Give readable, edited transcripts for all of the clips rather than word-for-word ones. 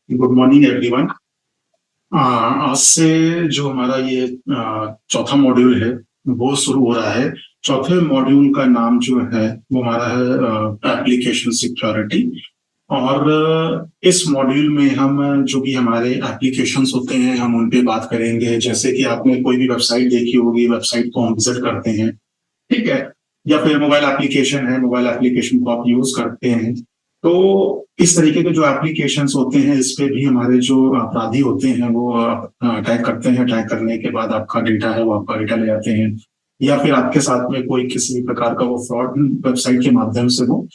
Good morning everyone. आज से जो हमारा ये चौथा मॉड्यूल है वो शुरू हो रहा है। चौथे मॉड्यूल का नाम जो है वो हमारा है एप्लीकेशन सिक्योरिटी। और इस मॉड्यूल में हम जो भी हमारे एप्लीकेशंस होते हैं हम उन पे बात करेंगे। जैसे कि आपने कोई भी वेबसाइट देखी होगी, वेबसाइट को हम विजिट करते हैं, ठीक है, या फिर मोबाइल एप्लीकेशन है, मोबाइल एप्लीकेशन को आप यूज करते हैं। तो इस तरीके के जो एप्लीकेशंस होते हैं इस पे भी हमारे जो अपराधी होते हैं वो अटैक करते हैं। अटैक करने के बाद आपका डेटा है वो आपका डेटा ले जाते हैं, या फिर आपके साथ में कोई किसी भी प्रकार का वो फ्रॉड वेबसाइट के माध्यम से वो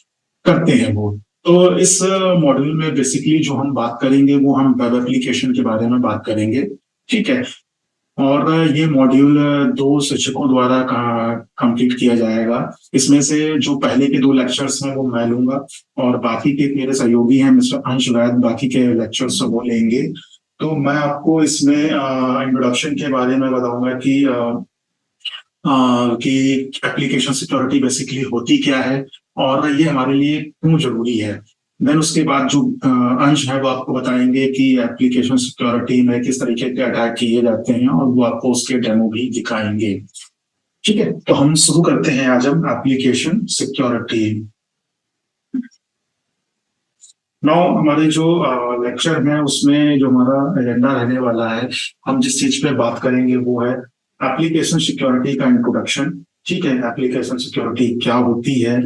करते हैं वो। तो इस मॉड्यूल में बेसिकली जो हम बात करेंगे वो हम वेब एप्लीकेशन के बारे में बात करेंगे, ठीक है। और ये मॉड्यूल दो शिक्षकों द्वारा कंप्लीट किया जाएगा। इसमें से जो पहले के दो लेक्चर्स हैं वो मैं लूंगा, और बाकी के मेरे सहयोगी हैं मिस्टर अंश वैद, बाकी के लेक्चर्स वो लेंगे। तो मैं आपको इसमें इंट्रोडक्शन के बारे में बताऊंगा कि एप्लीकेशन सिक्योरिटी बेसिकली होती क्या है और ये हमारे लिए क्यों जरूरी है। देन उसके बाद जो अंश है वो आपको बताएंगे कि एप्लीकेशन सिक्योरिटी में किस तरीके के अटैक किए जाते हैं और वो आपको उसके डेमो भी दिखाएंगे, ठीक है। तो हम शुरू करते हैं आज हम एप्लीकेशन सिक्योरिटी। नौ हमारे जो लेक्चर है उसमें जो हमारा एजेंडा रहने वाला है, हम जिस चीज पे बात करेंगे वो है एप्लीकेशन सिक्योरिटी का इंट्रोडक्शन, ठीक है। एप्लीकेशन सिक्योरिटी क्या होती है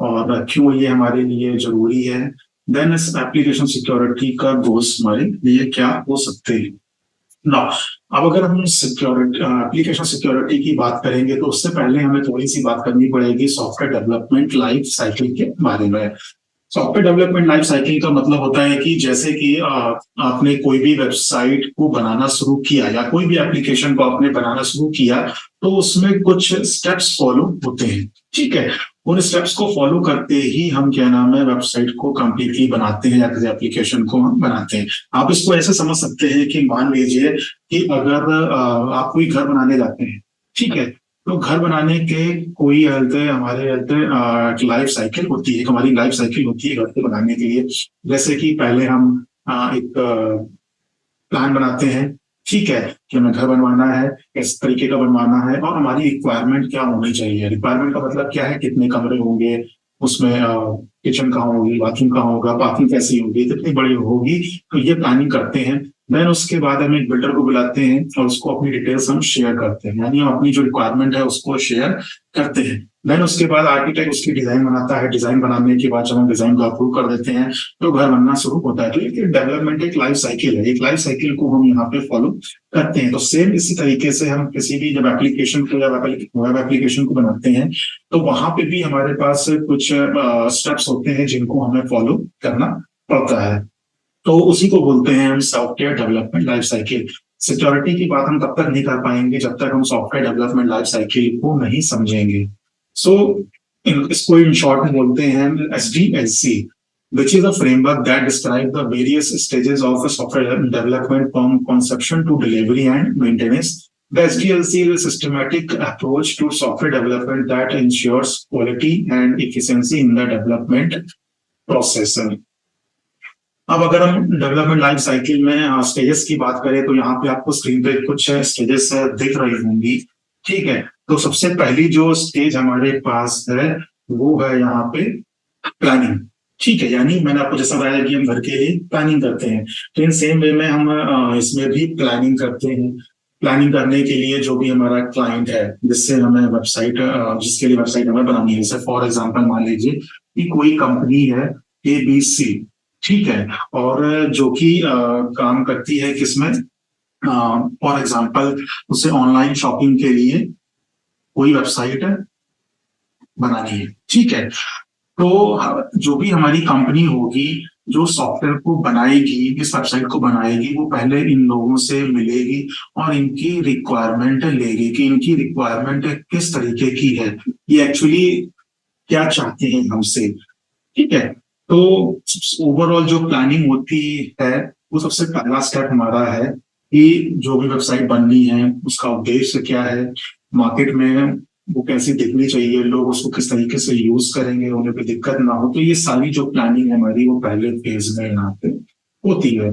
और क्यों ये हमारे लिए जरूरी है। देन इस एप्लीकेशन सिक्योरिटी का गोल्स हमारे लिए क्या हो सकते हैं ना। अब अगर हम सिक्योरिटी एप्लीकेशन सिक्योरिटी की बात करेंगे तो उससे पहले हमें थोड़ी सी बात करनी पड़ेगी सॉफ्टवेयर डेवलपमेंट लाइफ साइकिल के बारे में। सॉफ्टवेयर डेवलपमेंट लाइफ साइकिल का मतलब होता है कि जैसे कि आपने कोई भी वेबसाइट को बनाना शुरू किया या कोई भी एप्लीकेशन को आपने बनाना शुरू किया तो उसमें कुछ स्टेप्स फॉलो होते हैं, ठीक है। उन स्टेप्स को फॉलो करते ही हम क्या नाम है वेबसाइट को कंप्लीटली बनाते हैं या किसी एप्लीकेशन को हम बनाते हैं। आप इसको ऐसे समझ सकते हैं कि मान लीजिए कि अगर आप कोई घर बनाने जाते हैं, ठीक है, तो घर बनाने के कोई हमारे लाइफ साइकिल होती है, हमारी लाइफ साइकिल होती है घर को बनाने के लिए। जैसे कि पहले हम एक प्लान बनाते हैं, ठीक है, कि हमें घर बनवाना है, किस तरीके का बनवाना है और हमारी रिक्वायरमेंट क्या होनी चाहिए। रिक्वायरमेंट का मतलब क्या है, कितने कमरे होंगे उसमें, किचन कहाँ होगी, बाथरूम कहाँ होगा, पार्किंग कैसी होगी, कितनी बड़ी होगी, तो ये प्लानिंग करते हैं। देन उसके बाद हम एक बिल्डर को बुलाते हैं और उसको अपनी डिटेल्स हम शेयर करते हैं, यानी हम अपनी जो रिक्वायरमेंट है उसको शेयर करते हैं। देन उसके बाद आर्किटेक्ट उसकी डिजाइन बनाता है। डिजाइन बनाने के बाद जब हम डिजाइन को अप्रूव कर देते हैं तो घर बनना शुरू होता है। तो ये डेवलपमेंट एक लाइफ साइकिल है, एक लाइफ साइकिल को हम यहाँ पे फॉलो करते हैं। तो सेम इसी तरीके से हम किसी भी जब एप्लीकेशन को या वेब एप्लीकेशन को बनाते हैं तो वहां पे भी हमारे पास कुछ स्टेप्स होते हैं जिनको हमें फॉलो करना पड़ता है। तो उसी को बोलते हैं हम software development life cycle. Security की बात हम तब तक नहीं कर पाएंगे जब तक हम सॉफ्टवेयर डेवलपमेंट लाइफ साइकिल को नहीं समझेंगे। सो इसको इन शॉर्ट में बोलते हैं SDLC, which is a framework that describes the various stages of a software development from conception to delivery and maintenance. The SDLC is a systematic approach to software development that ensures quality and efficiency in the development process. अब अगर हम development life cycle में stages की बात करें तो यहाँ पे आपको स्क्रीन पे कुछ स्टेजेस दिख रही होंगी, ठीक है। तो सबसे पहली जो स्टेज हमारे पास है वो है यहाँ पे प्लानिंग, ठीक है। यानी मैंने आपको जैसा बताया कि हम घर के लिए प्लानिंग करते हैं, तो इन सेम वे में हम इसमें भी प्लानिंग करते हैं। प्लानिंग करने के लिए जो भी हमारा क्लाइंट है जिससे हमें वेबसाइट जिसके लिए वेबसाइट हमें बनानी है, जैसे फॉर एग्जांपल मान लीजिए कि कोई कंपनी है ABC, ठीक है, और जो कि काम करती है किसमें, फॉर एग्जांपल उसे ऑनलाइन शॉपिंग के लिए कोई वेबसाइट बनानी है, ठीक है। तो जो भी हमारी कंपनी होगी जो सॉफ्टवेयर को बनाएगी, इस वेबसाइट को बनाएगी, वो पहले इन लोगों से मिलेगी और इनकी रिक्वायरमेंट लेगी कि इनकी रिक्वायरमेंट किस तरीके की है, ये एक्चुअली क्या चाहते हैं हमसे, ठीक है। तो ओवरऑल जो प्लानिंग होती है वो सबसे पहला स्टेप हमारा है कि जो भी वेबसाइट बननी है उसका उद्देश्य क्या है, मार्केट में वो कैसी दिखनी चाहिए, लोग उसको किस तरीके से यूज करेंगे, उन्हें कोई दिक्कत ना हो। तो ये सारी जो प्लानिंग है हमारी वो पहले फेज में यहाँ पे होती है।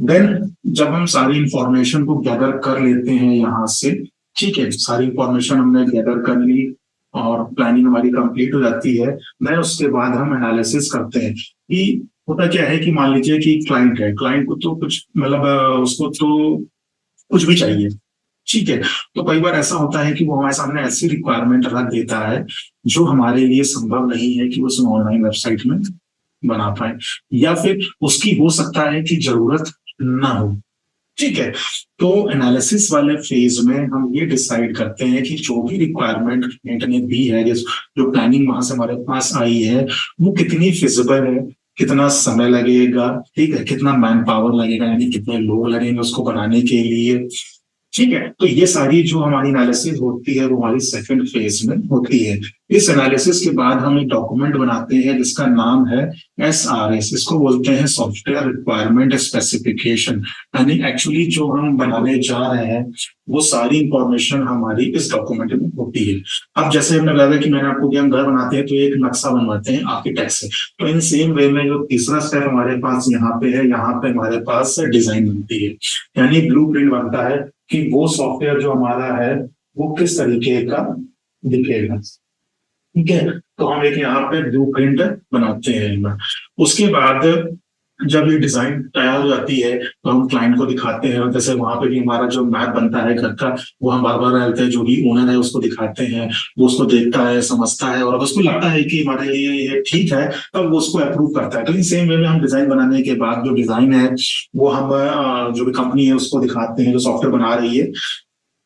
देन जब हम सारी इंफॉर्मेशन को गैदर कर लेते हैं यहाँ से, ठीक है, सारी इंफॉर्मेशन हमने गैदर कर ली और प्लानिंग हमारी कंप्लीट हो जाती है, देन उसके बाद हम एनालिसिस करते हैं कि होता क्या है कि मान लीजिए कि क्लाइंट है, क्लाइंट को तो कुछ मतलब उसको तो कुछ भी चाहिए, ठीक है। तो कई बार ऐसा होता है कि वो हमारे सामने ऐसी रिक्वायरमेंट रख देता है जो हमारे लिए संभव नहीं है कि उस ऑनलाइन वेबसाइट में बना पाए, या फिर उसकी हो सकता है कि जरूरत ना हो, ठीक है। तो एनालिसिस वाले फेज में हम ये डिसाइड करते हैं कि जो भी रिक्वायरमेंट क्लाइंट ने दी है, जो प्लानिंग वहां से हमारे पास आई है, वो कितनी फिजिबल है, कितना समय लगेगा, ठीक है, कितना मैन पावर लगेगा, यानी कितने लोग लगेंगे उसको बनाने के लिए, ठीक है। तो ये सारी जो हमारी एनालिसिस होती है वो हमारी सेकंड फेज में होती है। इस एनालिसिस के बाद हम एक डॉक्यूमेंट बनाते हैं जिसका नाम है SRS, इसको बोलते हैं सॉफ्टवेयर रिक्वायरमेंट स्पेसिफिकेशन, यानी एक्चुअली जो हम बनाने जा रहे हैं वो सारी इंफॉर्मेशन हमारी इस डॉक्यूमेंट में होती है। अब जैसे हमने बताया कि मैंने आपको कि हम घर बनाते हैं तो एक नक्शा बनवाते हैं आर्किटेक्ट से, तो इन सेम वे में जो तीसरा स्टेप हमारे पास यहाँ पे है, यहाँ पे हमारे पास डिजाइन बनती है, यानी ब्लूप्रिंट बनता है कि वो सॉफ्टवेयर जो हमारा है वो किस तरीके का दिखेगा, ठीक है। तो हम एक यहाँ पे ब्लू प्रिंट बनाते हैं। उसके बाद जब ये डिजाइन तैयार हो जाती है तो हम क्लाइंट को दिखाते हैं, और जैसे वहां पे भी हमारा जो मैप बनता है घर का, वो हम बार बार रहते हैं, जो भी ओनर है उसको दिखाते हैं, वो उसको देखता है, समझता है, और अगर उसको लगता है कि हमारे लिए ये ठीक है तब वो उसको अप्रूव करता है। तो इन सेम वे में हम डिजाइन बनाने के बाद जो डिजाइन है वो हम जो भी कंपनी है उसको दिखाते हैं जो सॉफ्टवेयर बना रही है।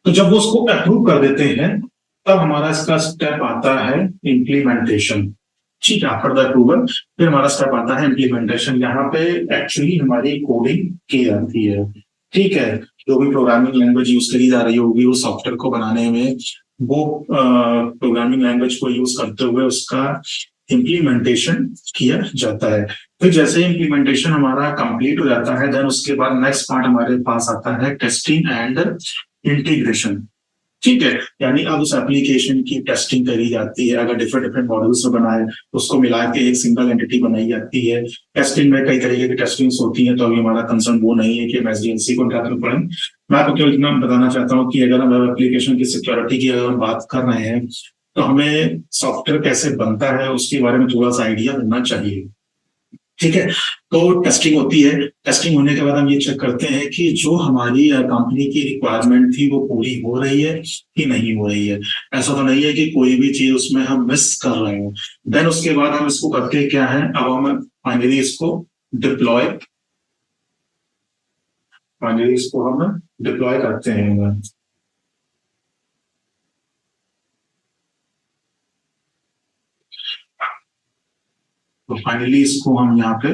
तो जब वो उसको अप्रूव कर देते हैं तब हमारा इसका स्टेप आता है इम्प्लीमेंटेशन, ठीक है। आफ्टर द अप्रूवल फिर हमारा स्टेप आता है इम्प्लीमेंटेशन, यहाँ पे एक्चुअली हमारी कोडिंग की जाती है, ठीक है। जो भी प्रोग्रामिंग लैंग्वेज यूज करी जा रही होगी उस सॉफ्टवेयर को बनाने में, वो प्रोग्रामिंग लैंग्वेज को यूज करते हुए उसका इम्प्लीमेंटेशन किया जाता है। फिर जैसे इम्प्लीमेंटेशन हमारा कंप्लीट हो जाता है, देन उसके बाद नेक्स्ट पार्ट हमारे पास आता है टेस्टिंग एंड इंटीग्रेशन, ठीक है। यानी अब उस एप्लीकेशन की टेस्टिंग करी जाती है, अगर डिफरेंट डिफरेंट मॉडल्स में बनाए तो उसको मिला के एक सिंगल एंटिटी बनाई जाती है। टेस्टिंग में कई तरीके की टेस्टिंग्स होती हैं, तो अभी हमारा कंसर्न वो नहीं है कि हम SDLC को उठाकर पड़े। मैं आपको केवल इतना बताना चाहता हूँ कि अगर हम वेब एप्लीकेशन की सिक्योरिटी की अगर हम बात कर रहे हैं तो हमें सॉफ्टवेयर कैसे बनता है उसके बारे में थोड़ा सा आइडिया होना चाहिए, ठीक है। तो टेस्टिंग होती है, टेस्टिंग होने के बाद हम ये चेक करते हैं कि जो हमारी कंपनी की रिक्वायरमेंट थी वो पूरी हो रही है कि नहीं हो रही है। ऐसा तो नहीं है कि कोई भी चीज उसमें हम मिस कर रहे हैं। देन उसके बाद हम इसको करते क्या है, अब हम फाइनली इसको डिप्लॉय करते हैं। तो फाइनली इसको हम यहाँ पे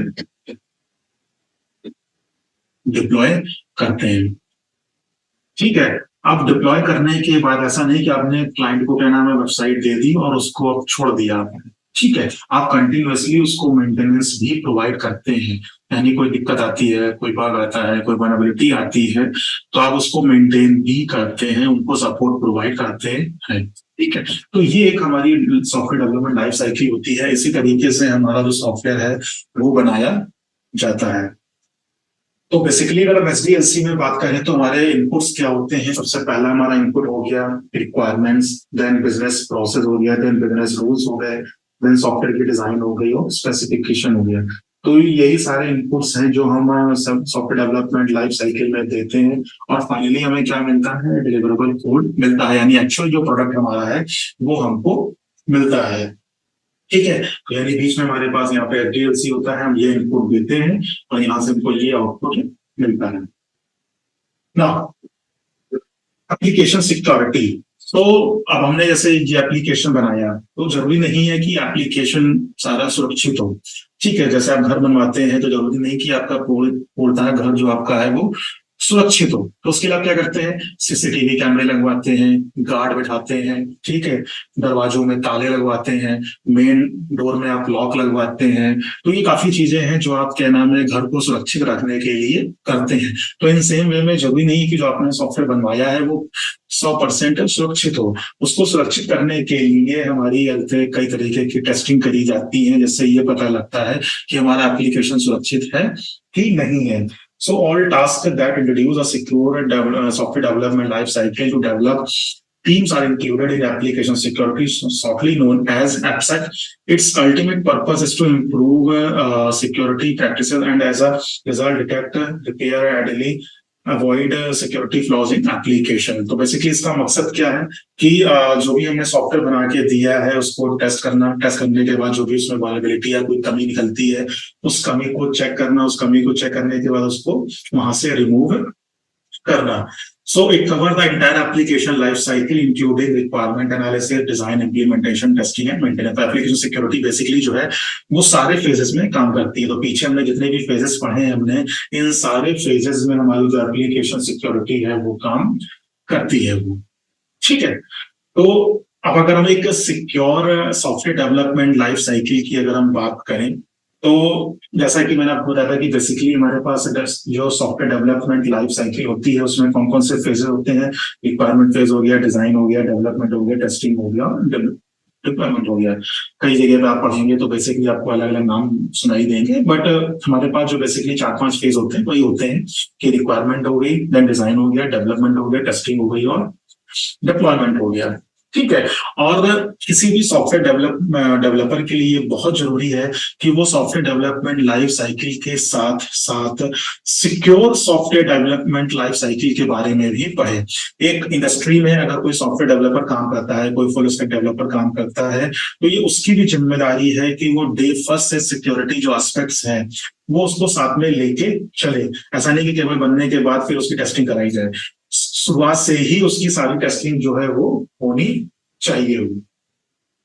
डिप्लॉय करते हैं, ठीक है। अब डिप्लॉय करने के बाद ऐसा नहीं कि आपने क्लाइंट को क्या नाम है वेबसाइट दे दी और उसको अब छोड़ दिया आपने, ठीक है। आप कंटिन्यूअसली उसको मेंटेनेंस भी प्रोवाइड करते हैं, यानी कोई दिक्कत आती है, कोई बग आता है, कोई वनरेबिलिटी आती है, तो आप उसको मेंटेन भी करते हैं, उनको सपोर्ट प्रोवाइड करते हैं, ठीक है। तो ये एक हमारी सॉफ्टवेयर डेवलपमेंट लाइफ साइकिल होती है। इसी तरीके से हमारा जो सॉफ्टवेयर है वो बनाया जाता है। तो बेसिकली अगर हम SDLC में बात करें तो हमारे इनपुट्स क्या होते हैं, सबसे पहला हमारा इनपुट हो गया रिक्वायरमेंट्स, देन बिजनेस प्रोसेस हो गया, देन बिजनेस रूल्स हो गए, देन सॉफ्टवेयर की डिजाइन हो गई और स्पेसिफिकेशन हो गया। तो यही सारे इनपुट्स हैं जो हम सब सॉफ्टवेयर डेवलपमेंट लाइफ साइकिल में देते हैं, और फाइनली हमें क्या मिलता है, डिलीवरेबल कोड मिलता है, यानी एक्चुअल जो प्रोडक्ट हमारा है वो हमको मिलता है, ठीक है। तो यानी बीच में हमारे पास यहाँ पे SDLC होता है, हम ये इनपुट देते हैं और यहाँ से हमको ये आउटपुट मिलता है ना। एप्लीकेशन सिक्योरिटी, तो अब हमने जैसे ये एप्लीकेशन बनाया तो जरूरी नहीं है कि एप्लीकेशन सारा सुरक्षित हो, ठीक है। जैसे आप घर बनवाते हैं तो जरूरी नहीं कि आपका पूर्णतः घर जो आपका है वो सुरक्षित हो, तो उसके लिए आप क्या करते हैं, CCTV कैमरे लगवाते हैं, गार्ड बैठाते हैं, ठीक है, दरवाजों में ताले लगवाते हैं, मेन डोर में आप लॉक लगवाते हैं। तो ये काफी चीजें हैं जो आप क्या नाम है घर को सुरक्षित रखने के लिए करते हैं। तो इन सेम वे में जरूरी नहीं है कि जो आपने सॉफ्टवेयर बनवाया है वो 100% सुरक्षित हो। उसको सुरक्षित करने के लिए हमारी कई तरीके की टेस्टिंग करी जाती है, जिससे ये पता लगता है कि हमारा एप्लीकेशन सुरक्षित है कि नहीं है। So all tasks that introduce a secure software development life cycle to develop teams are included in application security, shortly known as AppSec. Its ultimate purpose is to improve security practices and as a result detect, repair, readily avoid security flaws in application. तो basically इसका मकसद क्या है कि जो भी हमने software बना के दिया है उसको टेस्ट करना, टेस्ट करने के बाद जो भी उसमें वल्नरेबिलिटी या कोई कमी निकलती है उस कमी को चेक करना, उस कमी को चेक करने के बाद उसको वहां से रिमूव करना। So it covers the entire application life cycle including requirement analysis, design, implementation, testing and maintenance। तो application security basically जो है वो सारे phases में काम करती है। तो पीछे हमने जितने भी phases पढ़े हैं हमने इन सारे phases में हमारी जो application security है वो काम करती है वो, ठीक है। तो अब अगर हम एक secure software development life cycle की अगर हम बात करें तो जैसा कि मैंने आपको बताया था कि बेसिकली हमारे पास जो सॉफ्टवेयर डेवलपमेंट लाइफ साइकिल होती है उसमें कौन कौन से फेजेस होते हैं। रिक्वायरमेंट फेज हो गया, डिजाइन हो गया, डेवलपमेंट हो गया, टेस्टिंग हो गया, डिप्लॉयमेंट हो गया। कई जगह पे आप पढ़ेंगे तो बेसिकली आपको अलग अलग नाम सुनाई देंगे, बट हमारे पास जो बेसिकली 4-5 फेज होते हैं वही होते हैं कि रिक्वायरमेंट हो गई, देन डिजाइन हो गया, डेवलपमेंट हो गया, टेस्टिंग हो गई और डिप्लॉयमेंट हो गया, ठीक है। और किसी भी सॉफ्टवेयर डेवलपर के लिए बहुत जरूरी है कि वो सॉफ्टवेयर डेवलपमेंट लाइफ साइकिल के साथ साथ secure software development life cycle के बारे में भी पढ़े। एक इंडस्ट्री में अगर कोई सॉफ्टवेयर डेवलपर काम करता है, कोई फुल स्टैक डेवलपर काम करता है, तो ये उसकी भी जिम्मेदारी है कि वो डे फर्स्ट से सिक्योरिटी जो एस्पेक्ट्स हैं वो उसको साथ में लेके चले। ऐसा नहीं कि केवल बनने के बाद फिर उसकी टेस्टिंग कराई जाए, शुरुआत से ही उसकी सारी टेस्टिंग जो है वो होनी चाहिए,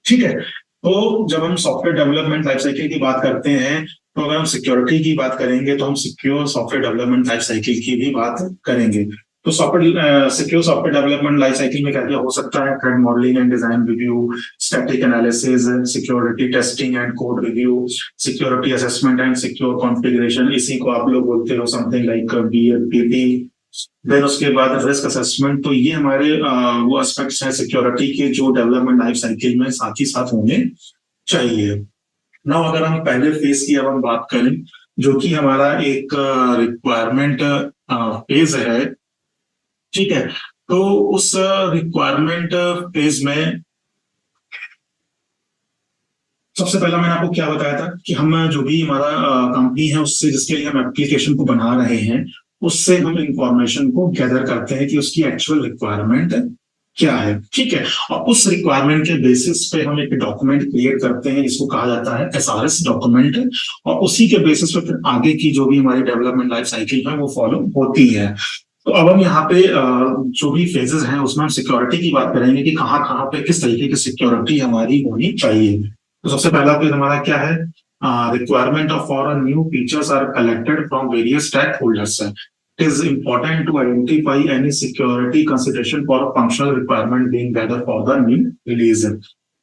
ठीक है। तो जब हम सॉफ्टवेयर डेवलपमेंट लाइफ साइकिल की बात करते हैं तो अगर हम सिक्योरिटी की बात करेंगे तो हम secure software development life cycle की भी बात करेंगे। तो secure software development life cycle में क्या क्या हो सकता है? Thread modelling and design review, static analysis, security testing and code review, security assessment and secure configuration, इसी को आप लोग बोलते हो समथिंग लाइक BLPT। देन उसके बाद रिस्क असेसमेंट। तो ये हमारे वो एस्पेक्ट्स हैं सिक्योरिटी के जो डेवलपमेंट लाइफ साइकिल में साथ ही साथ होने चाहिए। नाउ अगर हम पहले फेज की अब हम बात करें जो कि हमारा एक रिक्वायरमेंट फेज है, ठीक है। तो उस रिक्वायरमेंट फेज में सबसे पहला मैंने आपको क्या बताया था कि हम जो भी हमारा कंपनी है उससे जिसके लिए हम एप्लीकेशन को बना रहे हैं उससे हम इंफॉर्मेशन को गैदर करते हैं कि उसकी एक्चुअल रिक्वायरमेंट क्या है, ठीक है। और उस रिक्वायरमेंट के बेसिस पे हम एक डॉक्यूमेंट क्रिएट करते हैं जिसको कहा जाता है SRS डॉक्यूमेंट, और उसी के बेसिस पे फिर आगे की जो भी हमारी डेवलपमेंट लाइफ साइकिल है वो फॉलो होती है। तो अब हम यहाँ पे जो भी फेजेस हैं उसमें हम सिक्योरिटी की बात करेंगे कि कहाँ कहाँ पे किस तरीके की सिक्योरिटी हमारी होनी चाहिए। तो सबसे पहला फेज हमारा क्या है? Requirement of for a new features are collected from various stakeholders. It is important to identify any security consideration for a functional requirement being gathered for the new release।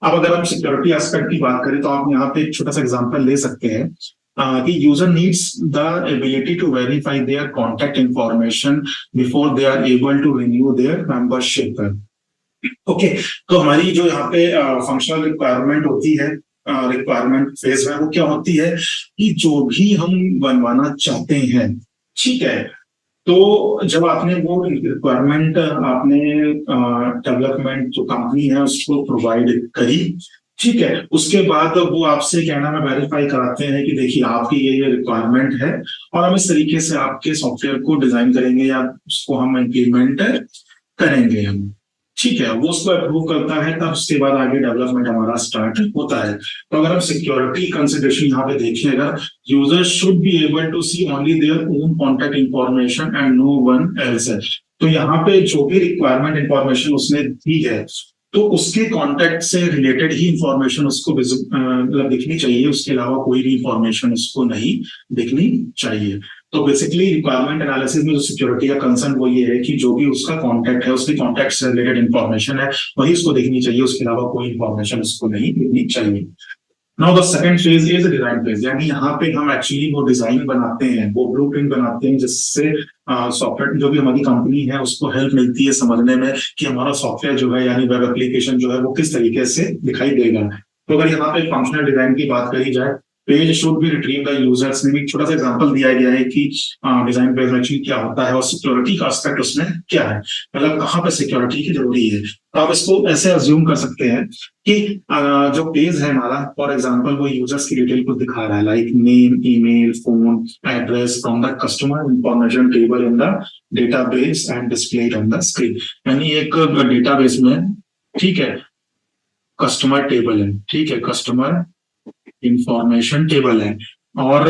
अब अगर हम security aspect की बात करें तो आप यहाँ पे एक छोटा सा एग्जांपल ले सकते हैं कि user needs the ability to verify their contact information before they are able to renew their membership. Okay, तो हमारी जो यहाँ पे फंक्शनल रिक्वायरमेंट होती है रिक्वायरमेंट फेज में वो क्या होती है कि जो भी हम बनवाना चाहते हैं, ठीक है, तो जब आपने वो रिक्वायरमेंट आपने डेवलपमेंट जो कंपनी है उसको प्रोवाइड करी, ठीक है, उसके बाद वो आपसे क्या नाम है वेरीफाई कराते हैं कि देखिए आपकी ये रिक्वायरमेंट है और हम इस तरीके से आपके सॉफ्टवेयर को डिजाइन करेंगे या उसको हम इम्प्लीमेंट करेंगे हम, ठीक है। वो उसको अप्रूव करता है तब उसके बाद आगे डेवलपमेंट हमारा स्टार्ट होता है। तो अगर हम सिक्योरिटी कंसिडरेशन यहाँ पे देखिएगा, user should be able to see only their own contact information and no one else. तो यहाँ पे जो भी रिक्वायरमेंट इंफॉर्मेशन उसने दी है तो उसके कॉन्टैक्ट से रिलेटेड ही इंफॉर्मेशन उसको मतलब दिखनी चाहिए, उसके अलावा कोई भी इंफॉर्मेशन उसको नहीं दिखनी चाहिए। तो बेसिकली रिक्वायरमेंट एनालिसिस में जो सिक्योरिटी का कंसर्न वो ये है कि जो भी उसका कॉन्टैक्ट है उसके कॉन्टैक्ट से रिलेटेड इंफॉर्मेशन है वही उसको देखनी चाहिए, उसके अलावा कोई इंफॉर्मेशन उसको नहीं दिखनी चाहिए। Now the second phase is design phase, यानी यहाँ पे हम एक्चुअली वो डिजाइन बनाते हैं, वो ब्लूप्रिंट बनाते हैं जिससे सॉफ्टवेयर जो भी हमारी कंपनी है उसको हेल्प मिलती है समझने में कि हमारा सॉफ्टवेयर जो है यानी वेब एप्लीकेशन जो है वो किस तरीके से दिखाई देगा। तो अगर यहाँ पे फंक्शनल डिजाइन की बात करी जाए page should be retrieve by users में भी छोटा सा एग्जांपल दिया गया है कि डिजाइन पेज में एक्चुअली क्या होता है और सिक्योरिटी का एस्पेक्ट उसमें क्या है, मतलब कहाँ पे सिक्योरिटी की जरूरी है। तो आप इसको ऐसे अज्यूम कर सकते हैं कि जो पेज है हमारा, फॉर एग्जांपल वो यूजर्स की डिटेल को दिखा रहा है, like name, email, phone, address from the customer information table in the database and displayed on the screen. यानी एक डेटाबेस में, ठीक है, कस्टमर टेबल है, ठीक है, कस्टमर इंफॉर्मेशन टेबल है, और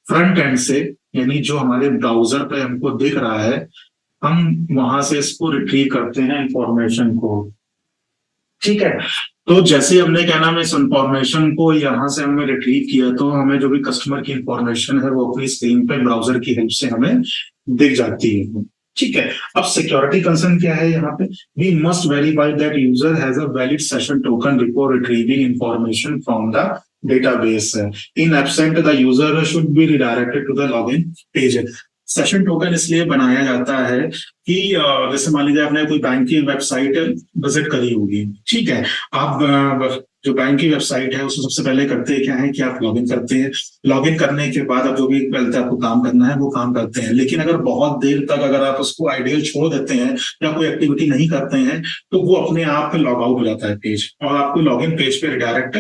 फ्रंट एंड से यानी जो हमारे ब्राउजर पे हमको दिख रहा है, हम वहां से इसको रिट्रीव करते हैं इंफॉर्मेशन को, ठीक है। तो जैसे हमने क्या नाम है इस इंफॉर्मेशन को यहां से हमने रिट्रीव किया, तो हमें जो भी कस्टमर की इंफॉर्मेशन है वो अपनी स्क्रीन पे ब्राउजर की हेल्प से हमें दिख जाती है, ठीक है। अब सिक्योरिटी कंसर्न क्या है यहाँ पे, we must verify that user has a valid session token before retrieving information from the database. In absent the user should be redirected to the login page. Session token इसलिए बनाया जाता है कि जैसे मान लीजिए आपने कोई बैंक की वेबसाइट विजिट करी होगी, ठीक है, आप जो बैंक की वेबसाइट है उसमें सबसे पहले करते हैं क्या है कि आप लॉगिन करते हैं, लॉगिन करने के बाद अब जो भी पहले आपको काम करना है वो काम करते हैं, लेकिन अगर बहुत देर तक अगर आप उसको आइडियल छोड़ देते हैं या कोई एक्टिविटी नहीं करते हैं तो वो अपने आप लॉग आउट हो जाता है पेज और आपको लॉगिन पेज पे रिडायरेक्ट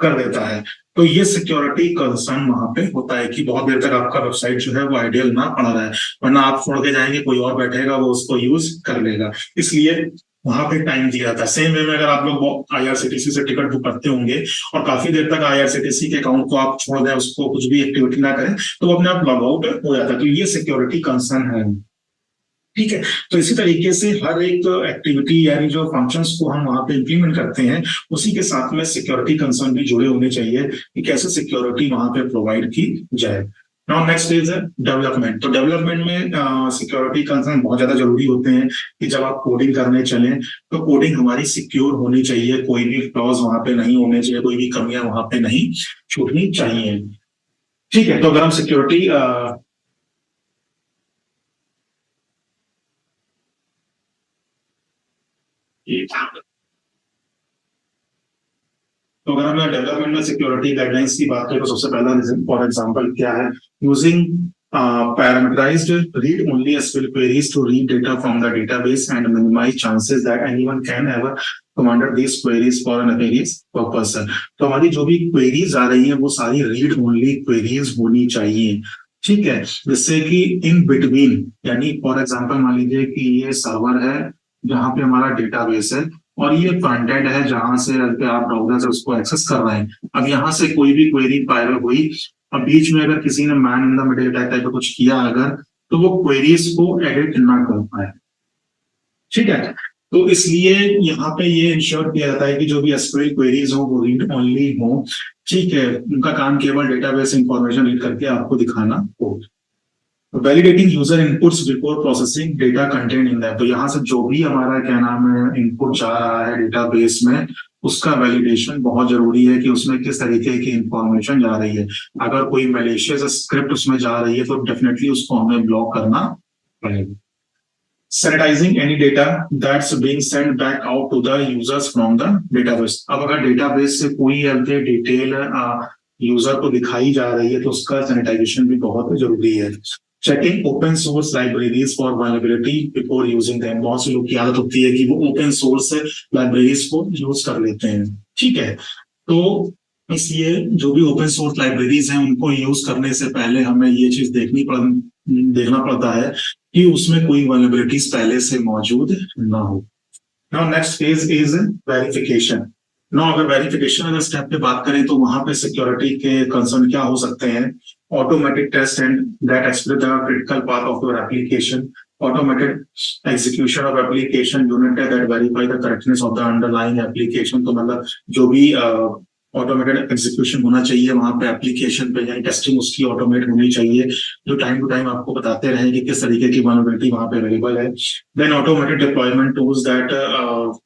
कर देता है। तो ये सिक्योरिटी कंसर्न वहां पे होता है कि बहुत देर तक आपका वेबसाइट जो है वो आइडियल ना पड़ा रहा है, वरना आप छोड़ के जाएंगे कोई और बैठेगा वो उसको यूज कर लेगा, इसलिए वहां पे टाइम दिया जाता है। सेम वे में अगर आप लोग आईआरसीटीसी से टिकट बुक करते होंगे और काफी देर तक आईआरसीटीसी के अकाउंट को आप छोड़ दें, उसको कुछ भी एक्टिविटी ना करें, तो वो अपने आप लॉग आउट हो जाता है। तो ये सिक्योरिटी कंसर्न है, ठीक है। तो इसी तरीके से हर एक एक्टिविटी यानी जो फंक्शंस को हम वहां पे इंप्लीमेंट करते हैं उसी के साथ में सिक्योरिटी कंसर्न भी जुड़े होने चाहिए कि कैसे सिक्योरिटी वहां पे प्रोवाइड की जाए। Now next is development. तो डेवलपमेंट में सिक्योरिटी कंसर्न बहुत ज्यादा जरूरी होते हैं कि जब आप कोडिंग करने चले तो कोडिंग हमारी सिक्योर होनी चाहिए, कोई भी फ्लॉज वहां पे नहीं होने चाहिए, कोई भी कमियां वहां पे नहीं छूटनी चाहिए, ठीक है। तो अगर हम सिक्योरिटी तो अगर हमें डेवलपमेंट में सिक्योरिटी गाइडलाइंस की बात करें तो सबसे पहला रीजन फॉर एग्जांपल क्या है, using parameterized read-only SQL queries to read data from the database and minimize chances that anyone can ever command these queries for a nefarious purpose। तो हमारी जो भी क्वेरीज आ रही हैं वो सारी रीड ओनली क्वेरीज होनी चाहिए, ठीक है, जिससे कि इन बिटवीन यानी फॉर एग्जांपल मान लीजिए कि ये सर्वर है जहां पे हमारा डेटाबेस है और ये फ्रंट एंड है जहां से आप ब्राउजर से उसको एक्सेस कर रहे हैं। अब यहाँ से कोई भी क्वेरी फायर हुई, अब बीच में अगर किसी ने man in the middle attack type का कुछ किया अगर, तो वो क्वेरीज को एडिट ना कर पाए, ठीक है। तो इसलिए यहाँ पे ये इंश्योर किया जाता है कि जो भी एसक्यूएल क्वेरीज हो वो रीड ओनली हो, ठीक है, उनका काम केवल डेटाबेस इंफॉर्मेशन रीड करके आपको दिखाना हो। Validating user inputs before processing data content in that. तो यहाँ से जो भी हमारा क्या नाम है इनपुट जा रहा है डेटाबेस में उसका वैलिडेशन बहुत जरूरी है कि उसमें किस तरीके की इंफॉर्मेशन जा रही है। अगर कोई मैलिशियस स्क्रिप्ट उसमें जा रही है तो डेफिनेटली उसको हमें ब्लॉक करना पड़ेगा। Sanitizing any data that's being send back out to the users from the database. अब अगर डेटाबेस से कोई डिटेल यूजर को दिखाई जा रही है तो उसका सैनिटाइजेशन भी बहुत जरूरी है। Checking open source libraries for vulnerability before using them. बहुत से लोग की आदत होती है कि वो ओपन सोर्स लाइब्रेरीज को यूज कर लेते हैं, ठीक है। तो इसलिए जो भी ओपन सोर्स लाइब्रेरीज हैं उनको यूज करने से पहले हमें ये चीज देखना पड़ता है कि उसमें कोई वल्नरेबिलिटीज पहले से मौजूद ना हो। Now next phase is verification. Now अगर वेरिफिकेशन अगर स्टेप पे बात करें तो वहां पे सिक्योरिटी के कंसर्न क्या हो सकते हैं, automatic test and that express the critical path of your application, automated execution of application unit that verify the correctness of the underlying application। तो मतलब जो भी ऑटोमेटेड एग्जीक्यूशन होना चाहिए वहां पे एप्लीकेशन पे, यानी टेस्टिंग उसकी ऑटोमेट होनी चाहिए जो टाइम टू टाइम आपको बताते रहे कि किस तरीके की वल्नरेबिलिटी वहां पे अवेलेबल है। Then automated deployment tools that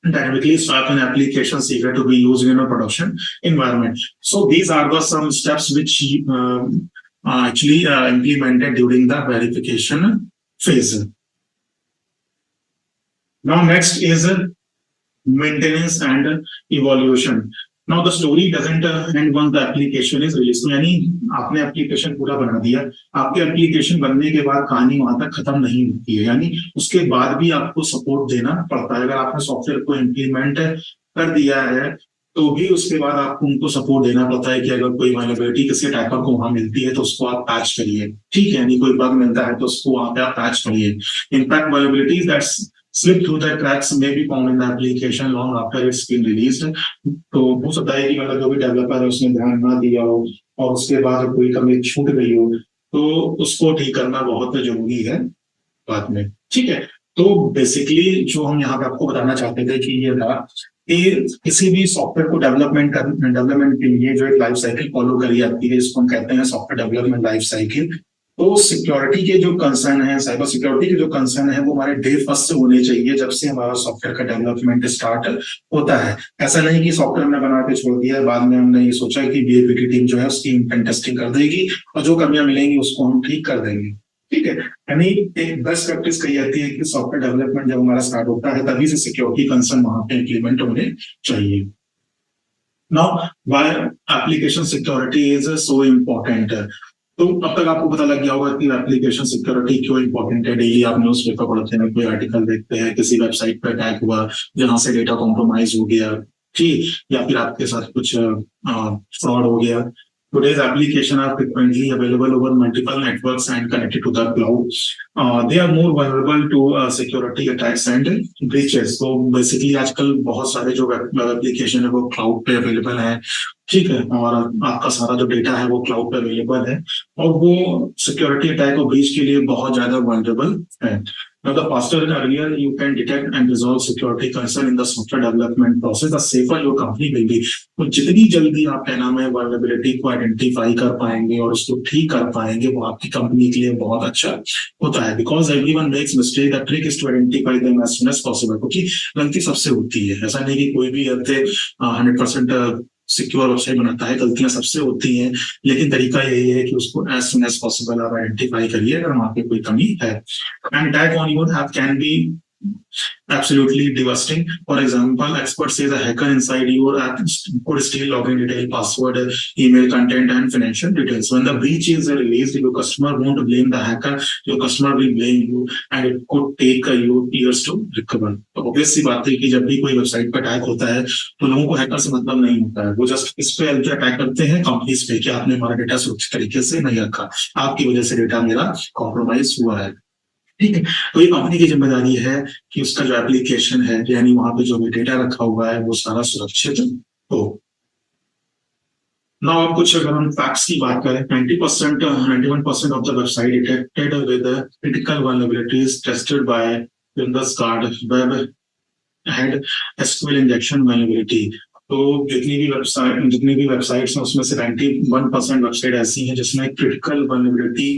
dynamically swap an application secret to be used in a production environment। So these are the some steps which are actually implemented during the verification phase। Now next is maintenance and evaluation। Now the story doesn't end once the application is release. तो यानी आपने application पूरा बना दिया, आपके application बनने के बाद कहानी वहां तक खत्म नहीं होती है, यानी उसके बाद भी आपको सपोर्ट देना पड़ता है। अगर आपने सॉफ्टवेयर को इम्प्लीमेंट कर दिया है तो भी उसके बाद आपको उनको सपोर्ट देना पड़ता है कि अगर कोई वाइलेबिलिटी किसी अटैकर को वहां मिलती है तो उसको आप पैच करिए, ठीक है, यानी कोई बग मिलता है तो उसको वहां पे आप पैच करिए। In fact vulnerabilities that slip through the cracks may be found in the application long after it's been released। तो हो सकता है कि मतलब जो भी डेवलपर है उसने ध्यान ना दिया हो और उसके बाद कोई कमी छूट गई हो, तो उसको ठीक करना बहुत जरूरी है बाद में, ठीक है। तो बेसिकली जो हम यहाँ पे आपको बताना चाहते थे कि ये था कि किसी भी सॉफ्टवेयर को डेवलपमेंट के लिए जो एक लाइफ साइकिल फॉलो करी जाती है, जिसको हम कहते हैं सॉफ्टवेयर डेवलपमेंट लाइफ साइकिल। तो सिक्योरिटी के जो कंसर्न है, साइबर सिक्योरिटी के जो कंसर्न है, वो हमारे डे फर्स्ट से होने चाहिए जब से हमारा सॉफ्टवेयर का डेवलपमेंट स्टार्ट होता है। ऐसा नहीं कि सॉफ्टवेयर हमने बना के छोड़ दिया, बाद में हमने ये सोचा कि बीएपी की टीम जो है उसकी पेन टेस्टिंग कर देगी और जो कमियां मिलेंगी उसको हम ठीक कर देंगे, ठीक है। यानी एक बेस्ट प्रैक्टिस कही जाती है कि सॉफ्टवेयर डेवलपमेंट जब हमारा स्टार्ट होता है तभी से सिक्योरिटी कंसर्न वहां पे इंप्लीमेंट होने चाहिए। Now why application security is so important. तो अब तक आपको पता लग गया होगा कि एप्लीकेशन सिक्योरिटी क्यों इंपॉर्टेंट है। डेली आप न्यूज पेपर पढ़ते हैं, कोई आर्टिकल देखते हैं, किसी वेबसाइट पर अटैक हुआ जहां से डेटा कॉम्प्रोमाइज हो गया, ठीक, या फिर आपके साथ कुछ फ्रॉड हो गया। Today's applications are frequently available over multiple networks and connected to the cloud. They are more vulnerable to security attacks and breaches. So basically आजकल बहुत सारे जो वेब एप्लीकेशन है वो क्लाउड पे अवेलेबल है, ठीक है, और आपका सारा जो डेटा है वो क्लाउड पे अवेलेबल है और वो सिक्योरिटी अटैक और ब्रीच के लिए बहुत ज्यादा वल्नरेबल है। Now, the faster and earlier you can detect and resolve security concern in the software development process, the safer your company will be। तो जितनी जल्दी आप क्या नाम है वल्नरेबिलिटी को आइडेंटिफाई कर पाएंगे और उसको ठीक कर पाएंगे, वो आपकी कंपनी के लिए बहुत अच्छा होता है। Because everyone makes mistake, the trick is to identify them as soon as possible. क्योंकि गलती सबसे होती है, ऐसा नहीं कि कोई भी गलती 100% सिक्योर वेबसाइट बनाता है, गलतियां सबसे होती हैं, लेकिन तरीका यही है कि उसको एज सुन एज पॉसिबल आप आइडेंटिफाई करिए अगर वहां पे कोई कमी है। And attack on your app can be absolutely devastating। For example, experts say the hacker inside your app could steal login detail, password, email content, and financial details। When the breach is released, your customer won't blame the hacker, your customer will blame you, and it could take you years to recover। तो obvious सी बात है कि जब भी कोई website पर attack होता है तो लोगों को हैकर से मतलब नहीं होता है, वो जस्ट इस पे अटैक करते हैं कंपनीज पे कि आपने हमारा डेटा सुरक्षित तरीके से नहीं रखा, आपकी वजह से डेटा मेरा कॉम्प्रोमाइज हुआ है, ठीक है। तो ये कंपनी की जिम्मेदारी है कि उसका जो एप्लीकेशन है, यानी वहां पे जो भी डेटा रखा हुआ है वो सारा सुरक्षित हो। नाउ अब कुछ अगर हम फैक्ट्स की बात करें, 91% of the website detected with critical vulnerabilities tested by Windows guard web had SQL injection vulnerability. तो जितनी भी वेबसाइट्स हैं उसमें से 91% वेबसाइट ऐसी हैं जिसमें क्रिटिकल वल्नरेबिलिटी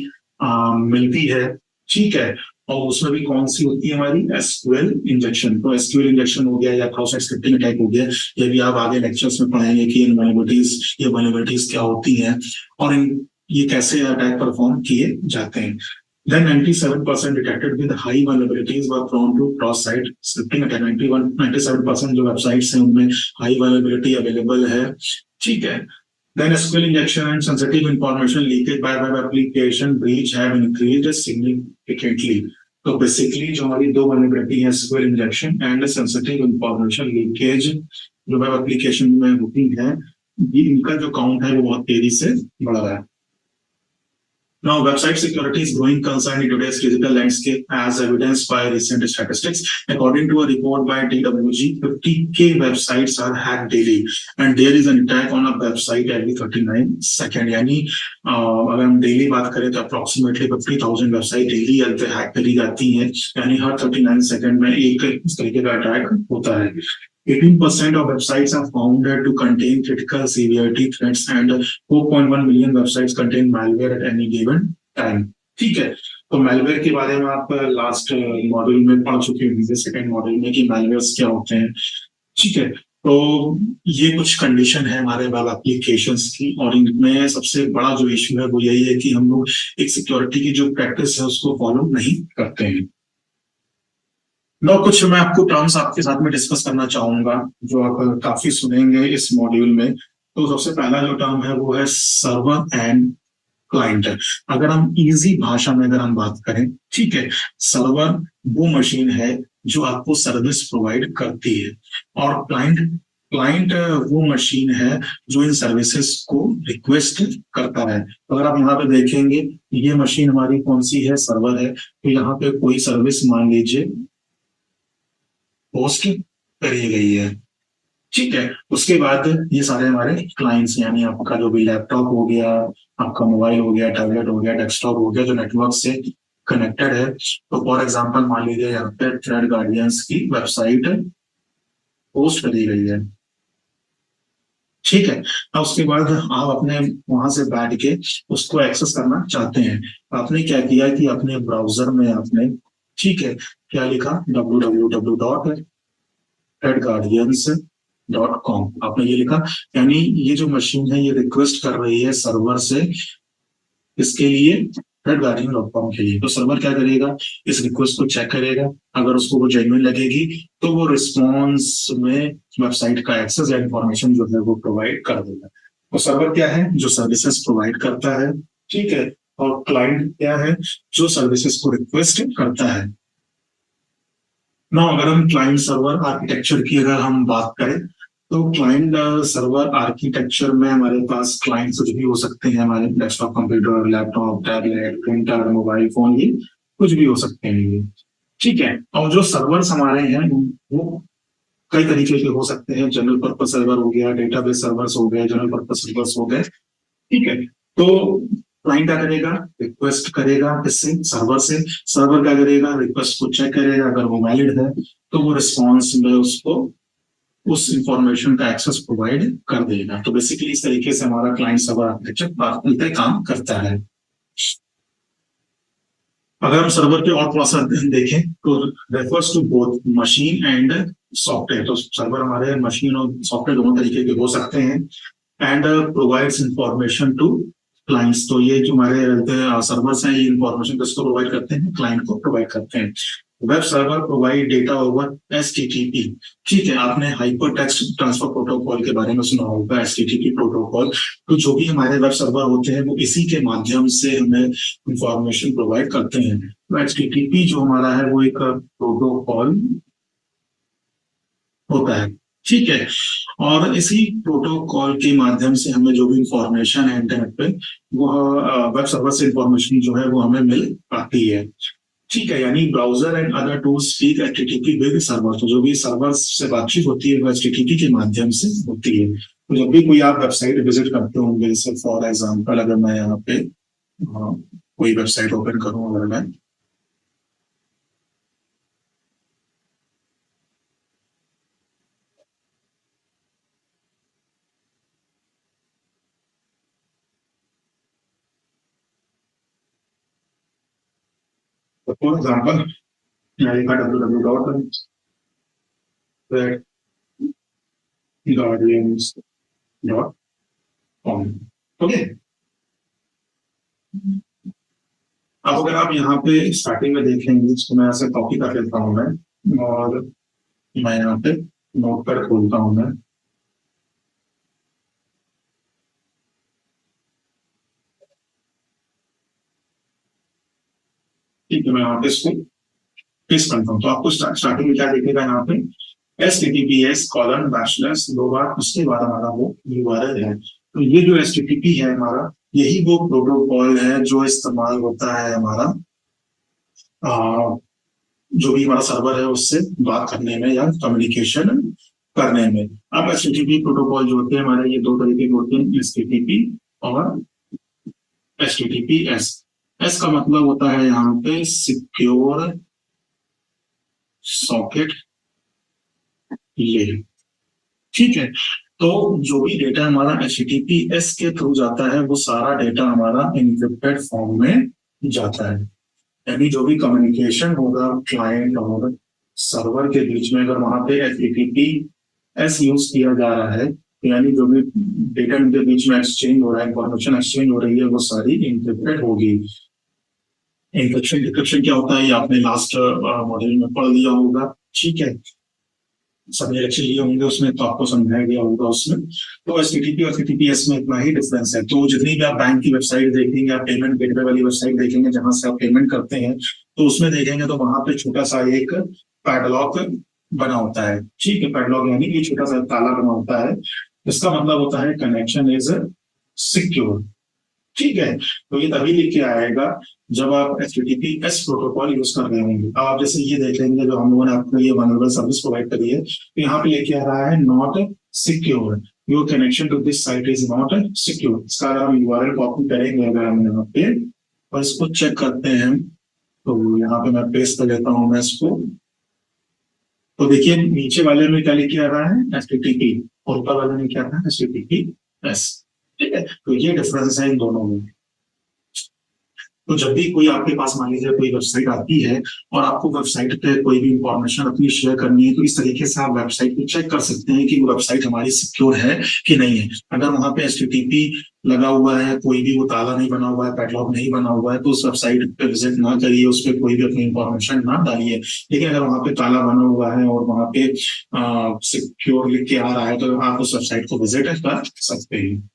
मिलती है, ठीक है। और उसमें भी कौन सी होती है हमारी एसक्यूएल इंजेक्शन। तो एसक्यूएल इंजेक्शन हो गया या क्रॉस साइट स्क्रिप्टिंग अटैक हो गया, ये भी आप आगे लेक्चर्स में पढ़ाएंगे कि इन वल्नरेबिलिटीज क्या होती हैं और ये कैसे अटैक परफॉर्म किए जाते हैं। Then 97% detected with high vulnerabilities were prone to cross-site scripting attack। 97% जो वेबसाइट्स हैं उनमें हाई vulnerability अवेलेबल है, ठीक है। Then SQL injection and sensitive information leakage by web application breach have increased significantly। तो बेसिकली जो हमारी दो vulnerability है, SQL injection and sensitive information leakage, जो वेब एप्लीकेशन में होती है, ये इनका जो काउंट है वो बहुत तेजी से बढ़ रहा है। Now, website security is growing concern in today's digital landscape, as evidenced by recent statistics. According to a report by DWG, 50K websites are hacked daily, and there is an attack on a website every 39 seconds। यानी अगर हम daily बात करें तो approximately 50,000 website daily hack करी जाती हैं, यानी हर 39 सेकंड में एक इस तरीके का अटैक होता है। 18% of websites are found to contain critical severity threats and 4.1 million websites contain malware at any given time। ठीक है, तो malware के बारे में आप लास्ट मॉड्यूल में पढ़ चुके होंगे, सेकंड मॉड्यूल में, कि malwares क्या होते हैं, ठीक है। तो ये कुछ कंडीशन है हमारे वेब एप्लीकेशंस की, और इनमें सबसे बड़ा जो इश्यू है वो यही है कि हम लोग एक सिक्योरिटी की जो प्रैक्टिस है उसको फॉलो नहीं करते हैं। नो कुछ मैं आपको टर्म्स आपके साथ में डिस्कस करना चाहूंगा जो आप काफी सुनेंगे इस मॉड्यूल में। तो सबसे पहला जो टर्म है वो है सर्वर एंड क्लाइंट। अगर हम इजी भाषा में अगर हम बात करें, ठीक है, सर्वर वो मशीन है जो आपको सर्विस प्रोवाइड करती है, और क्लाइंट क्लाइंट वो मशीन है जो इन सर्विसेज को रिक्वेस्ट करता है। तो अगर आप यहाँ पे देखेंगे, ये मशीन हमारी कौन सी है, सर्वर है। तो यहाँ पे कोई सर्विस मान लीजिए पोस्ट करी गई है, ठीक है। उसके बाद ये सारे हमारे क्लाइंट्स, यानी आपका जो भी लैपटॉप हो गया, आपका मोबाइल हो गया, टैबलेट हो गया, डेस्कटॉप हो गया, जो नेटवर्क से कनेक्टेड है। तो फॉर एग्जांपल मान लीजिए यहाँ पे थ्रेड गार्डियंस की वेबसाइट पोस्ट करी गई है, ठीक है। अब उसके बाद आप अपने वहां से बैठ के उसको एक्सेस करना चाहते हैं। आपने क्या किया कि अपने ब्राउजर में आपने, ठीक है, क्या लिखा, www.threadguardians.com आपने ये लिखा। यानी ये जो मशीन है ये रिक्वेस्ट कर रही है सर्वर से, इसके लिए, threadguardian.com के लिए। तो सर्वर क्या करेगा, इस रिक्वेस्ट को चेक करेगा। अगर उसको वो जेन्युइन लगेगी तो वो रिस्पॉन्स में वेबसाइट का एक्सेस या इंफॉर्मेशन जो है वो प्रोवाइड कर देगा। तो सर्वर क्या है, जो सर्विसेज प्रोवाइड करता है, ठीक है। और क्लाइंट क्या है, जो सर्विसेज को रिक्वेस्ट करता है। ना अगर हम क्लाइंट सर्वर आर्किटेक्चर की अगर हम बात करें, तो क्लाइंट सर्वर आर्किटेक्चर में हमारे पास क्लाइंट कुछ भी हो सकते हैं, हमारे desktop computer, laptop, tablet, printer, mobile phone, ये कुछ भी हो सकते हैं ये, ठीक है। और जो सर्वर्स हमारे हैं वो कई तरीके के हो सकते हैं। जनरल पर्पस सर्वर हो गया, डेटाबेस सर्वर्स हो गए, जनरल पर्पस सर्वर्स हो गए, ठीक है। तो क्लाइंट क्या करेगा, रिक्वेस्ट करेगा इससे, सर्वर से। सर्वर क्या करेगा, रिक्वेस्ट को चेक करेगा, अगर वो वैलिड है तो वो रिस्पॉन्स में उसको उस इंफॉर्मेशन का एक्सेस प्रोवाइड कर देगा। तो बेसिकली इस तरीके से हमारा क्लाइंट सर्वर आर्किटेक्चर काम करता है। अगर हम सर्वर के और थोड़ा सा देखें तो refers to both machine and software. तो सर्वर हमारे मशीन और सॉफ्टवेयर दोनों तरीके के हो सकते हैं। And provides information to clients. तो ये जो हमारे सर्वर्स हैं ये इंफॉर्मेशन किसको प्रोवाइड करते हैं, क्लाइंट को प्रोवाइड करते हैं। Web server provide data over HTTP, ठीक है। आपने हाइपर टेक्स्ट ट्रांसफर प्रोटोकॉल के बारे में सुना होगा, एचटीटीपी प्रोटोकॉल। तो जो भी हमारे वेब सर्वर होते हैं वो इसी के माध्यम से हमें इंफॉर्मेशन प्रोवाइड करते हैं। तो एचटीटीपी जो हमारा है वो एक प्रोटोकॉल होता है, ठीक है। और इसी प्रोटोकॉल के माध्यम से हमें जो भी इंफॉर्मेशन है इंटरनेट पे, वो वेब सर्वर से इंफॉर्मेशन जो है वो हमें मिल पाती है, ठीक है। यानी browser and other tools speak HTTP with server. तो जो भी सर्वर से बातचीत होती है वो एचटीटीपी के माध्यम से होती है। तो जब भी कोई आप वेबसाइट विजिट करते होंगे, जैसे फॉर एग्जांपल अगर मैं यहाँ पे कोई वेबसाइट ओपन करूँ, अगर मैं, फॉर एग्जांपल मैं लिखा www.guardians.com, ओके। अब अगर आप यहाँ पे स्टार्टिंग में देखेंगे, इसको मैं ऐसे कॉपी कर लेता हूँ मैं, और मैं यहाँ पे नोट पैड खोलता हूँ मैं, ठीक है। मैं यहाँ पे इसको पेस्ट करता हूँ। तो आपको स्टार्टिंग में क्या दिखेगा यहाँ पे, https:// दो बार, उसके बाद हमारा वो यूआरएल है। तो ये जो http है हमारा, यही वो प्रोटोकॉल है जो इस्तेमाल होता है हमारा जो भी हमारा सर्वर है उससे बात करने में या कम्युनिकेशन करने में। अब एचटीटीपी प्रोटोकॉल जो होते हैं हमारे, ये दो तरीके के होते हैं, एचटीटीपी और एचटीटीपीएस। एस का मतलब होता है यहाँ पे सिक्योर सॉकेट लेयर, ठीक है। तो जो भी डेटा हमारा एचटीटीपीएस के थ्रू जाता है वो सारा डेटा हमारा एन्क्रिप्टेड फॉर्म में जाता है। यानी जो भी कम्युनिकेशन होगा क्लाइंट और सर्वर के बीच में, अगर वहां पे एचटीटीपी एस यूज किया जा रहा है, तो यानी जो भी डेटा इनके बीच में एक्सचेंज हो रहा है, इंफॉर्मेशन एक्सचेंज हो रही है, वो सारी इंक्रिप्टेड होगी। एन्क्रिप्शन डिक्रिप्शन क्या होता है ये आपने लास्ट मॉड्यूल में पढ़ लिया होगा। ठीक है, सबने लेक्चर लिए होंगे उसमें तो आपको समझाया गया होगा उसमें। तो एचटीटीपी और एचटीटीपीएस में इतना ही डिफरेंस है। तो जितनी भी आप बैंक की वेबसाइट देखेंगे, आप पेमेंट गेटवे वाली वेबसाइट देखेंगे जहां से आप पेमेंट करते हैं, तो उसमें देखेंगे तो वहां पे छोटा सा एक पैडलॉक बना होता है। ठीक है, पैडलॉक यानी कि छोटा सा ताला बना होता है। इसका मतलब होता है कनेक्शन इज सिक्योर। ठीक है, तो ये तभी लिख के आएगा जब आप HTTPS प्रोटोकॉल यूज कर रहे होंगे। अब आप जैसे ये देख लेंगे जो हम लोगों ने आपको ये वनरेबल सर्विस प्रोवाइड करी है, तो यहाँ पे लेके आ रहा है not secure, your connection to this site is not secure. इसका अगर हम यूआरएल कॉपी करेंगे अगर हम यहाँ पे और इसको चेक करते हैं, तो यहाँ पे मैं पेस्ट कर लेता हूँ मैं इसको। तो देखिए नीचे वाले में क्या लिखे आ रहा है HTTP और ऊपर वाले में क्या था HTTPS। ठीक है, तो ये डिफरेंस है इन दोनों में। तो जब भी कोई आपके पास मान लीजिए कोई वेबसाइट आती है और आपको वेबसाइट पे कोई भी इंफॉर्मेशन अपनी शेयर करनी है, तो इस तरीके से आप वेबसाइट पे चेक कर सकते हैं कि वो वेबसाइट हमारी सिक्योर है कि नहीं है। अगर वहां पे HTTP लगा हुआ है, कोई भी वो ताला नहीं बना हुआ है, पैडलॉक नहीं बना हुआ है, तो उस वेबसाइट पे विजिट ना करिए, उस पर कोई भी अपनी इंफॉर्मेशन ना डालिए। लेकिन अगर वहां पे ताला बना हुआ है और वहां पे सिक्योर लिख के आ रहा है, तो आप उस वेबसाइट को विजिट कर सकते हैं।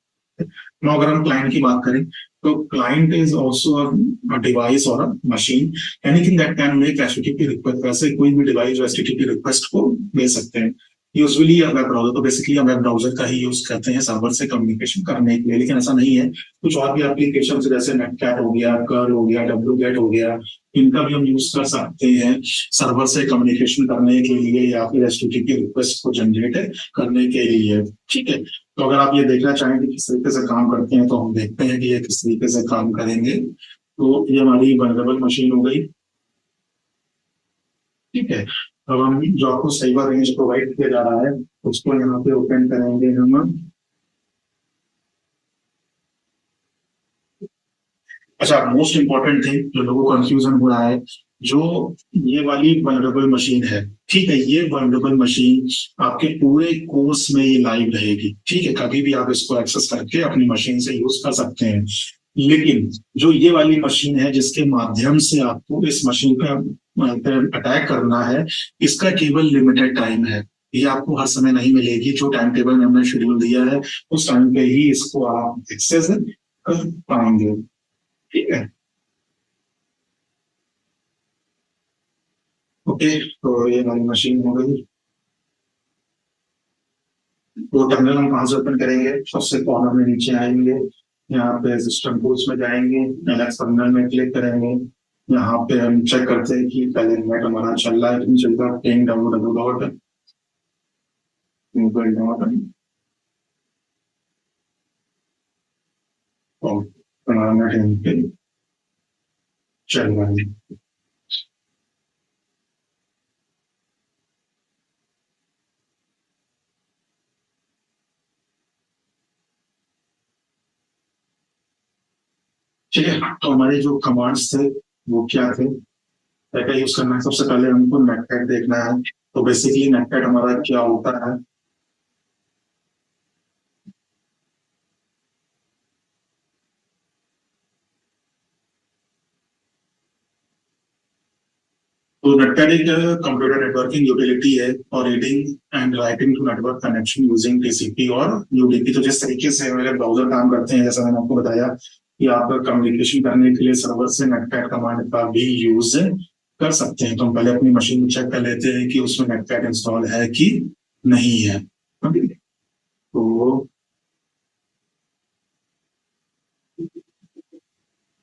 now अगर हम क्लाइंट की बात करें, तो क्लाइंट इज ऑल्सो डिवाइस और machine anything that can make HTTP request. वैसे कोई भी डिवाइस जो एचटीटीपी रिक्वेस्ट को दे सकते हैं। यूजुअली वेब ब्राउजर, तो बेसिकली हम वेब ब्राउजर का ही यूज करते हैं सर्वर से कम्युनिकेशन करने के लिए, लेकिन ऐसा नहीं है। कुछ और भी एप्लीकेशन जैसे नेटकैट हो गया, कर्ल हो गया, डब्ल्यू गेट हो गया, इनका भी हम यूज कर सकते हैं सर्वर से कम्युनिकेशन करने के लिए या फिर एचटीटीपी रिक्वेस्ट को जनरेट करने के लिए। ठीक है, तो अगर आप ये देखना चाहें कि किस तरीके से काम करते हैं, तो हम देखते हैं कि ये किस तरीके से काम करेंगे। तो ये हमारी वल्नरेबल मशीन हो गई। ठीक है, अब हम जो आपको साइबर रेंज प्रोवाइड किया जा रहा है उसको यहाँ पे ओपन करेंगे हम। अच्छा, मोस्ट इंपॉर्टेंट थिंग जो लोगों को कंफ्यूजन हो रहा है, जो ये वाली वल्नरेबल मशीन है, ठीक है, ये वल्नरेबल मशीन आपके पूरे कोर्स में ये लाइव रहेगी। ठीक है, कभी भी आप इसको एक्सेस करके अपनी मशीन से यूज कर सकते हैं। लेकिन जो ये वाली मशीन है जिसके माध्यम से आपको इस मशीन पे अटैक करना है, इसका केवल लिमिटेड टाइम है। ये आपको हर समय नहीं मिलेगी। जो टाइम टेबल में हमने शेड्यूल दिया है उस टाइम पे ही इसको आप एक्सेस कर पाएंगे। ठीक है, ओके, तो ये हमारी मशीन हो गई। तो टर्मिनल हम कहाँ से ओपन करेंगे? सबसे कॉर्नर में नीचे आएंगे, यहाँ पे सिस्टम टूल्स में जाएंगे, एलेक्स टर्मिनल में क्लिक करेंगे। यहाँ पे हम चेक करते हैं कि पहले नेट हमारा चल रहा है कि नहीं चल रहा। Ten W dot Google dot com हमारा नेट यहाँ पे चल रहा है। ठीक है, तो हमारे जो कमांड्स थे वो क्या थे, क्या क्या यूज करना है? सबसे पहले हमको नेटपैड देखना है। तो बेसिकली नेटपैड हमारा क्या होता है? तो नेटपैड एक कंप्यूटर नेटवर्किंग यूटिलिटी है और reading and writing to network connection using TCP और यूडीपी। तो जिस तरीके से मेरे ब्राउजर काम करते हैं, जैसा मैंने आपको बताया कि आप कम्युनिकेशन करने के लिए सर्वर से नेटपैड कमांड का भी यूज कर सकते हैं। तो हम पहले अपनी मशीन में चेक कर लेते हैं कि उसमें नेटपैड इंस्टॉल है कि नहीं है। तो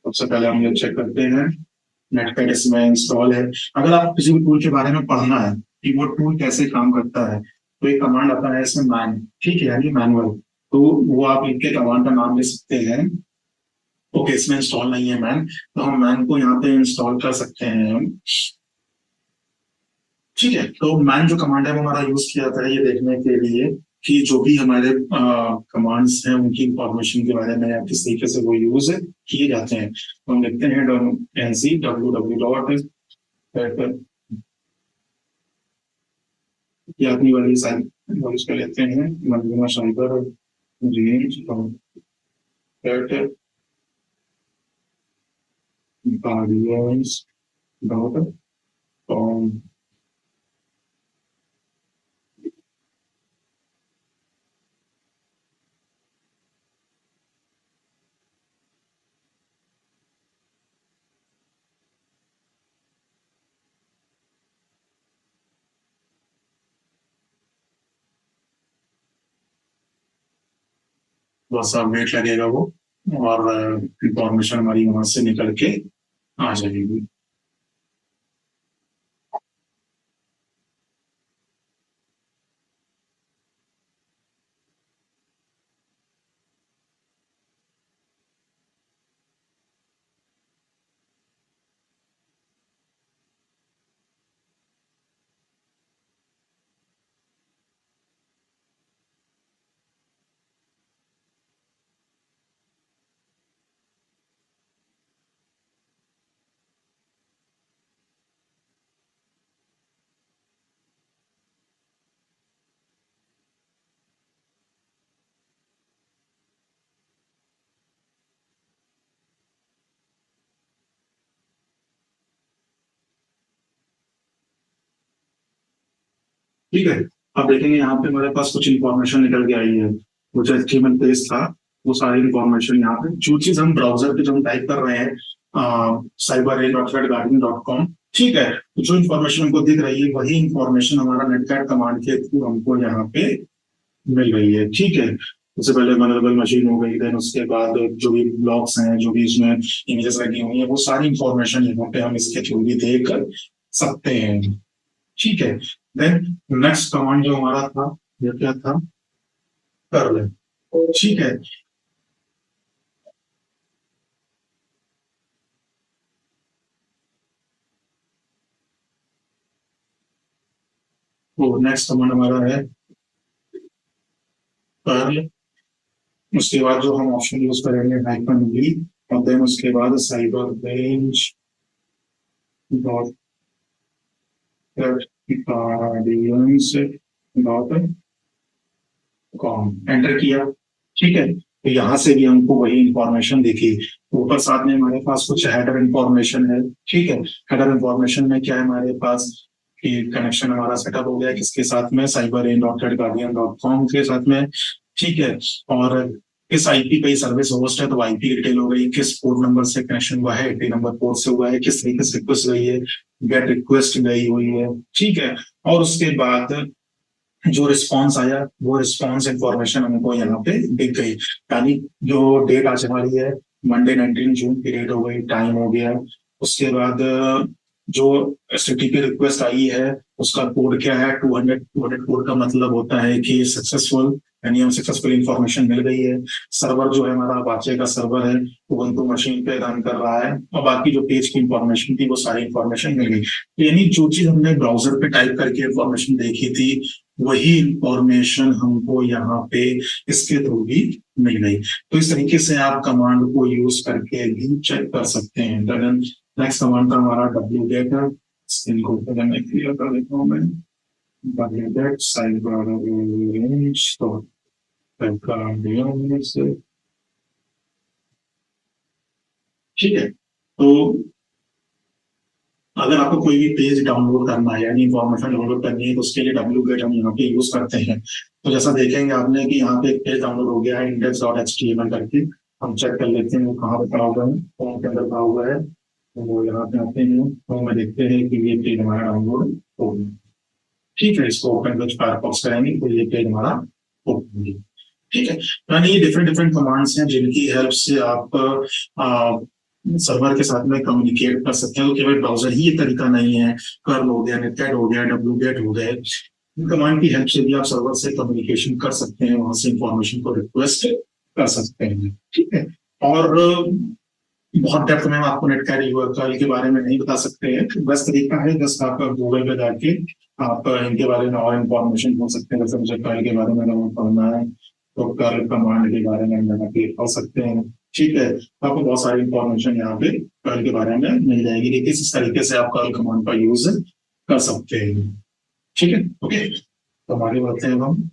सबसे पहले हम ये चेक करते हैं नेटपैड इसमें इंस्टॉल है। अगर आप किसी भी टूल के बारे में पढ़ना है कि वो टूल कैसे काम करता है, तो एक कमांड आता है इसमें मैन। ठीक है, यानी मैनुअल। तो वो आप लिख के कमांड का नाम ले सकते हैं। ओके, इसमें इंस्टॉल नहीं है मैन, तो हम मैन को यहाँ पे इंस्टॉल कर सकते हैं हम। ठीक है, तो मैन जो कमांड है वो हमारा यूज किया जाता है ये देखने के लिए कि जो भी हमारे कमांड्स हैं उनकी इंफॉर्मेशन के बारे में या किस तरीके से वो यूज किए जाते हैं। तो हम लिखते हैं एनसी डब्ल्यू डब्ल्यू डॉट ये अपनी वाली साइड यूज कर लेते हैं, मंजुमा Shankar range guardians dot com। बस अब वेट लगेगा वो, और इंफॉर्मेशन हमारी वहां से निकल के आ जाएगी। ठीक है, अब देखेंगे यहाँ पे हमारे पास कुछ इंफॉर्मेशन निकल के आई है। वो जो एचटीएमएल पेज था, वो सारी इंफॉर्मेशन यहाँ पे, जो चीज हम ब्राउजर पे जो हम टाइप कर रहे हैं, cyber.gaardian.com, ठीक है, तो जो इंफॉर्मेशन हमको दिख रही है वही इंफॉर्मेशन हमारा नेटकैट कमांड के थ्रू हमको यहाँ पे मिल रही है। ठीक है, उससे पहले मनरेबल मशीन हो गई, देन उसके बाद जो भी ब्लॉग्स हैं, जो भी इसमें इमेजेस लगी हुई है, वो सारी इंफॉर्मेशन यहाँ पे हम इसके थ्रू भी देख सकते हैं। ठीक है, देन नेक्स्ट कमांड जो हमारा था, ये क्या था, कर ले। ठीक है, वो नेक्स्ट कमांड हमारा है कर ले। उसके बाद जो हम ऑप्शन यूज करेंगे हाइफन वी, और देन उसके बाद cyber range dot dot com, enter किया। ठीक है, तो यहाँ से भी हमको वही इंफॉर्मेशन दिखी। ऊपर साथ में हमारे पास कुछ हेडर इंफॉर्मेशन है। ठीक है, हेडर इंफॉर्मेशन में क्या है हमारे पास, कि कनेक्शन हमारा सेटअप हो गया है किसके साथ में, cyber.gaardian.com के साथ में। ठीक है, और किस आईपी पे सर्विस होस्ट है, तो आईपी डिटेल हो गई, किस पोर्ट नंबर से कनेक्शन हुआ है, आईपी नंबर पोर्ट से हुआ है, किस तरीके से रिक्वेस्ट गई है, गेट रिक्वेस्ट गई हुई है। ठीक है, और उसके बाद जो रिस्पॉन्स आया, वो रिस्पॉन्स इंफॉर्मेशन हमको यहाँ पे दिख गई। यानी जो डेट आज हमारी है, मंडे 19 जून की डेट हो गई, टाइम हो गया। उसके बाद जो एचटीटीपी रिक्वेस्ट आई है, उसका कोड क्या है, 200 कोड का मतलब होता है कि सक्सेसफुल, यानी हम सक्सेसफुल इंफॉर्मेशन मिल गई है। सर्वर जो है हमारा अपाचे का सर्वर है, वो उनको मशीन पे रन कर रहा है, और बाकी जो पेज की इंफॉर्मेशन थी वो सारी इंफॉर्मेशन मिल गई। यानी जो चीज हमने ब्राउजर पे टाइप करके इंफॉर्मेशन देखी थी, वही इंफॉर्मेशन हमको यहाँ पे इसके थ्रू भी मिल गई। तो इस तरीके से आप कमांड को यूज करके भी चेक कर सकते हैं। नेक्स्ट कमांड था हमारा डब्ल्यू गेट है, इनको मैं क्लियर कर देता हूँ। मैं डब्ल्यू गेट साइबर रेंज, तो ठीक है, तो अगर आपको कोई भी पेज डाउनलोड करना है, यानी इंफॉर्मेशन डाउनलोड करनी है, तो उसके लिए डब्ल्यू गेट हम यहाँ पे यूज करते हैं। तो जैसा देखेंगे आपने कि यहाँ पे एक पेज डाउनलोड हो गया है, index.html करके। हम चेक कर लेते हैं वो कहाँ पे पड़ा हुआ है, फॉर्म के अंदर पड़ा हुआ है। तो वो यहाँ पे आते हैं, तो में देखते हैं कि ये पेज हमारा डाउनलोड हो गया। ठीक है, इसको ओपन विथ फायरफॉक्स करेंगे तो ये पेज हमारा ओपन हो गया। ठीक है, यानी ये डिफरेंट डिफरेंट कमांड्स हैं जिनकी हेल्प से आप सर्वर के साथ में कम्युनिकेट कर सकते हैं। तो केवल ब्राउजर ही ये तरीका नहीं है, कर्ल हो गया, नेटकैट हो गया, डब्ल्यू गेट हो गए, इन कमांड की हेल्प से भी आप सर्वर से कम्युनिकेशन कर सकते हैं, वहां से इंफॉर्मेशन को रिक्वेस्ट कर सकते हैं। ठीक है, और बहुत डेप्थ में हम आपको नेटकैट यूआरएल के बारे में नहीं बता सकते हैं। बस तरीका है, जस्ट आप गूगल पे जाके आप इनके बारे में और इन्फॉर्मेशन ढूंढ सकते हैं। जैसे मुझे कर्ल के बारे में अगर पढ़ना है, तो कर्ल कमांड के बारे में हम पढ़ सकते हैं। ठीक है, तो आपको बहुत सारी इंफॉर्मेशन यहाँ पे कर्ल के बारे में मिल जाएगी कि किस तरीके से आप कर्ल कमांड का यूज कर सकते हैं। ठीक है, ओके, तो आगे बढ़ते हैं हम।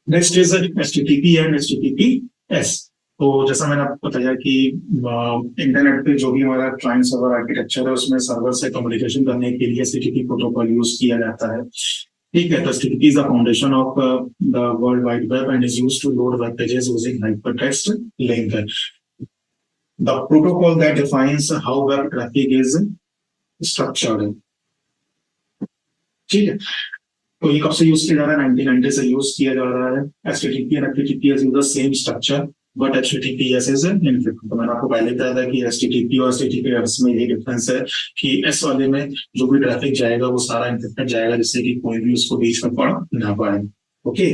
Next is HTTP and HTTPS. तो जैसा मैंने आपको बताया कि इंटरनेट पे जो भी हमारा क्लाइंट सर्वर आर्किटेक्चर है उसमें सर्वर से कम्युनिकेशन करने के लिए एचटीटीपी प्रोटोकॉल यूज किया जाता है। ठीक है, तो HTTP is the foundation of the world wide web and is used to load web pages using hypertext link. The protocol that defines how web traffic is structured. ठीक है, तो ये कब से यूज किया जा रहा है? 1990 से यूज किया जा रहा है। HTTP and HTTPS use the same structure but HTTPS is infinite. तो मैंने आपको पहले बताया था कि एचटीटीपी और एचटीटीपीएस में ये डिफरेंस है कि एस वाले में जो भी ट्रैफिक जाएगा वो सारा इनफिनिट जाएगा, जिससे कि कोई भी उसको बीच में पड़ ना पाए। ओके,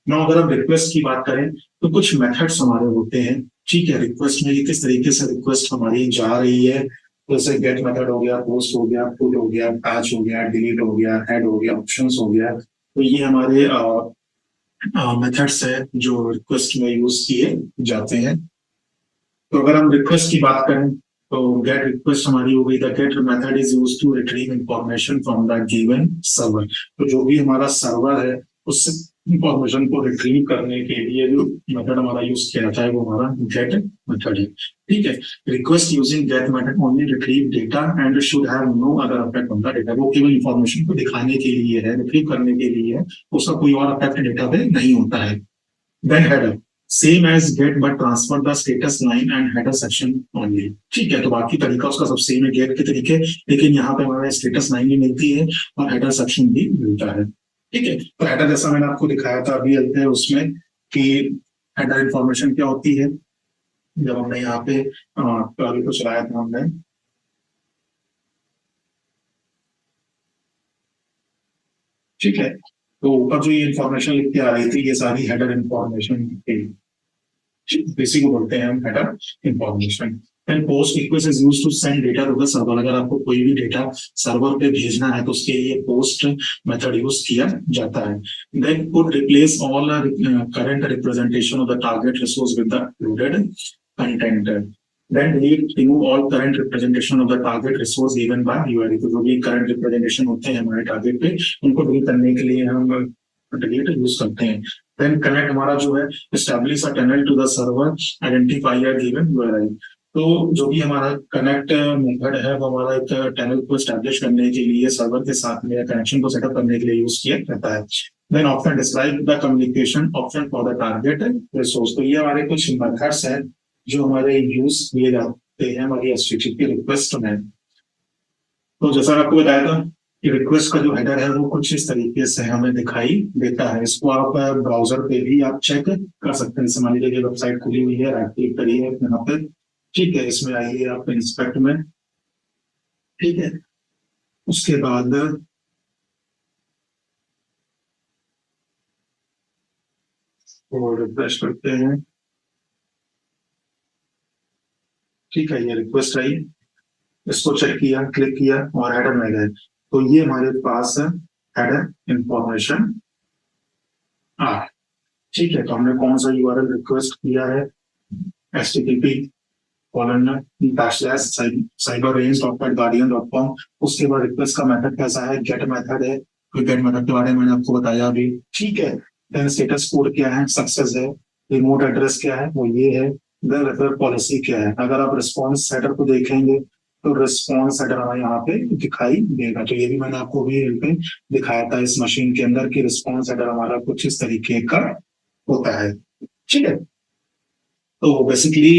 नाउ अगर हम रिक्वेस्ट की बात करें तो कुछ मेथड्स हमारे होते हैं। ठीक है, रिक्वेस्ट में किस तरीके से रिक्वेस्ट हमारी जा रही है, जैसे गेट मेथड हो गया, पोस्ट हो गया, पुट हो गया, पैच हो गया, डिलीट हो गया, ऐड हो गया, ऑप्शंस हो गया। तो ये हमारे मेथड्स है जो रिक्वेस्ट में यूज किए जाते हैं। तो अगर हम रिक्वेस्ट की बात करें तो गेट रिक्वेस्ट हमारी हो गई। The get method is used to retrieve information from the given server. तो जो भी हमारा सर्वर है उससे इंफॉर्मेशन को रिट्रीव करने के लिए जो मेथड हमारा यूज किया जाता है वो हमारा गेट मेथड है। ठीक है, request using get method only retrieve data and should have no other affect on the data. वो केवल इंफॉर्मेशन को दिखाने के लिए है, रिट्रीव करने के लिए है, उसका कोई और अफेक्ट डेटा पे नहीं होता है। Then header same as get but transfer the status line and header section only. ठीक है, तो बाकी तरीका उसका सब सेम है गेट के तरीके, लेकिन यहाँ पे हमारा स्टेटस लाइन भी मिलती है और हेडर सेक्शन भी मिलता है। ठीक है, तो हेडर जैसा मैंने आपको दिखाया था अभी है उसमें कि हेडर इंफॉर्मेशन क्या होती है। जब हमने यहाँ पे अभी तो चलाया था हमने, ठीक है, तो ऊपर जो ये इंफॉर्मेशन लिख के आ रही थी ये सारी हेडर इंफॉर्मेशन थी। इसी को बोलते हैं हम header information. And post request is used to send data to the server. अगर आपको कोई भी डेटा सर्वर पे भेजना है तो उसके लिए पोस्ट मेथड यूज किया जाता है। Then put replace all current representation of the target resource with the loaded content. Then delete remove all current representation of the target resource given by URL. तो जो भी करंट रिप्रेजेंटेशन होते हैं हमारे target पे उनको डिलीट करने के लिए हम डिलीट यूज करते हैं। देन कनेक्ट हमारा जो है establish a tunnel to the server identify a given URL. तो जो भी हमारा कनेक्ट मेथड है वो हमारा एक टनल को एस्टैब्लिश करने के लिए सर्वर के साथ में कनेक्शन को सेटअप करने के लिए यूज किया जाता है। Then option describe the communication option for the target resource. तो ये हमारे कुछ मेथड्स हैं जो हमारे यूज किए जाते हैं हमारी एचटीटीपी रिक्वेस्ट में। तो जैसा आपको बताया था कि रिक्वेस्ट का जो हेडर है वो कुछ इस तरीके से हमें दिखाई देता है। इसको आप ब्राउजर पे भी आप चेक कर सकते हैं। मान लीजिए वेबसाइट खुली हुई है, राइट क्लिक करिए यहाँ पे, ठीक है, इसमें आइए आप इंस्पेक्ट में, ठीक है, उसके बाद वो रिफ्रेश करते हैं। ठीक है, ये रिक्वेस्ट आई, इसको चेक किया, क्लिक किया और हेडर में गए, तो ये हमारे पास हेडर इंफॉर्मेशन आ। ठीक है, तो हमने कौन सा यूआरएल रिक्वेस्ट किया है, http cyberrange.guardian.com। उसके बाद रिक्वेस्ट का मेथड कैसा है, गेट मेथड है। तो गेट मेथड के बारे में मैंने आपको बताया अभी। ठीक है, देन स्टेटस कोड क्या है, सक्सेस है। रिमोट एड्रेस क्या है, वो ये है। देन रेफर पॉलिसी क्या है। अगर आप रिस्पॉन्स हेडर को देखेंगे तो रिस्पॉन्स हेडर हमें यहाँ पे दिखाई देगा। तो ये भी मैंने आपको भी पे दिखाया था इस मशीन के अंदर कि रिस्पॉन्स हेडर हमारा कुछ इस तरीके का होता है। ठीक है, तो बेसिकली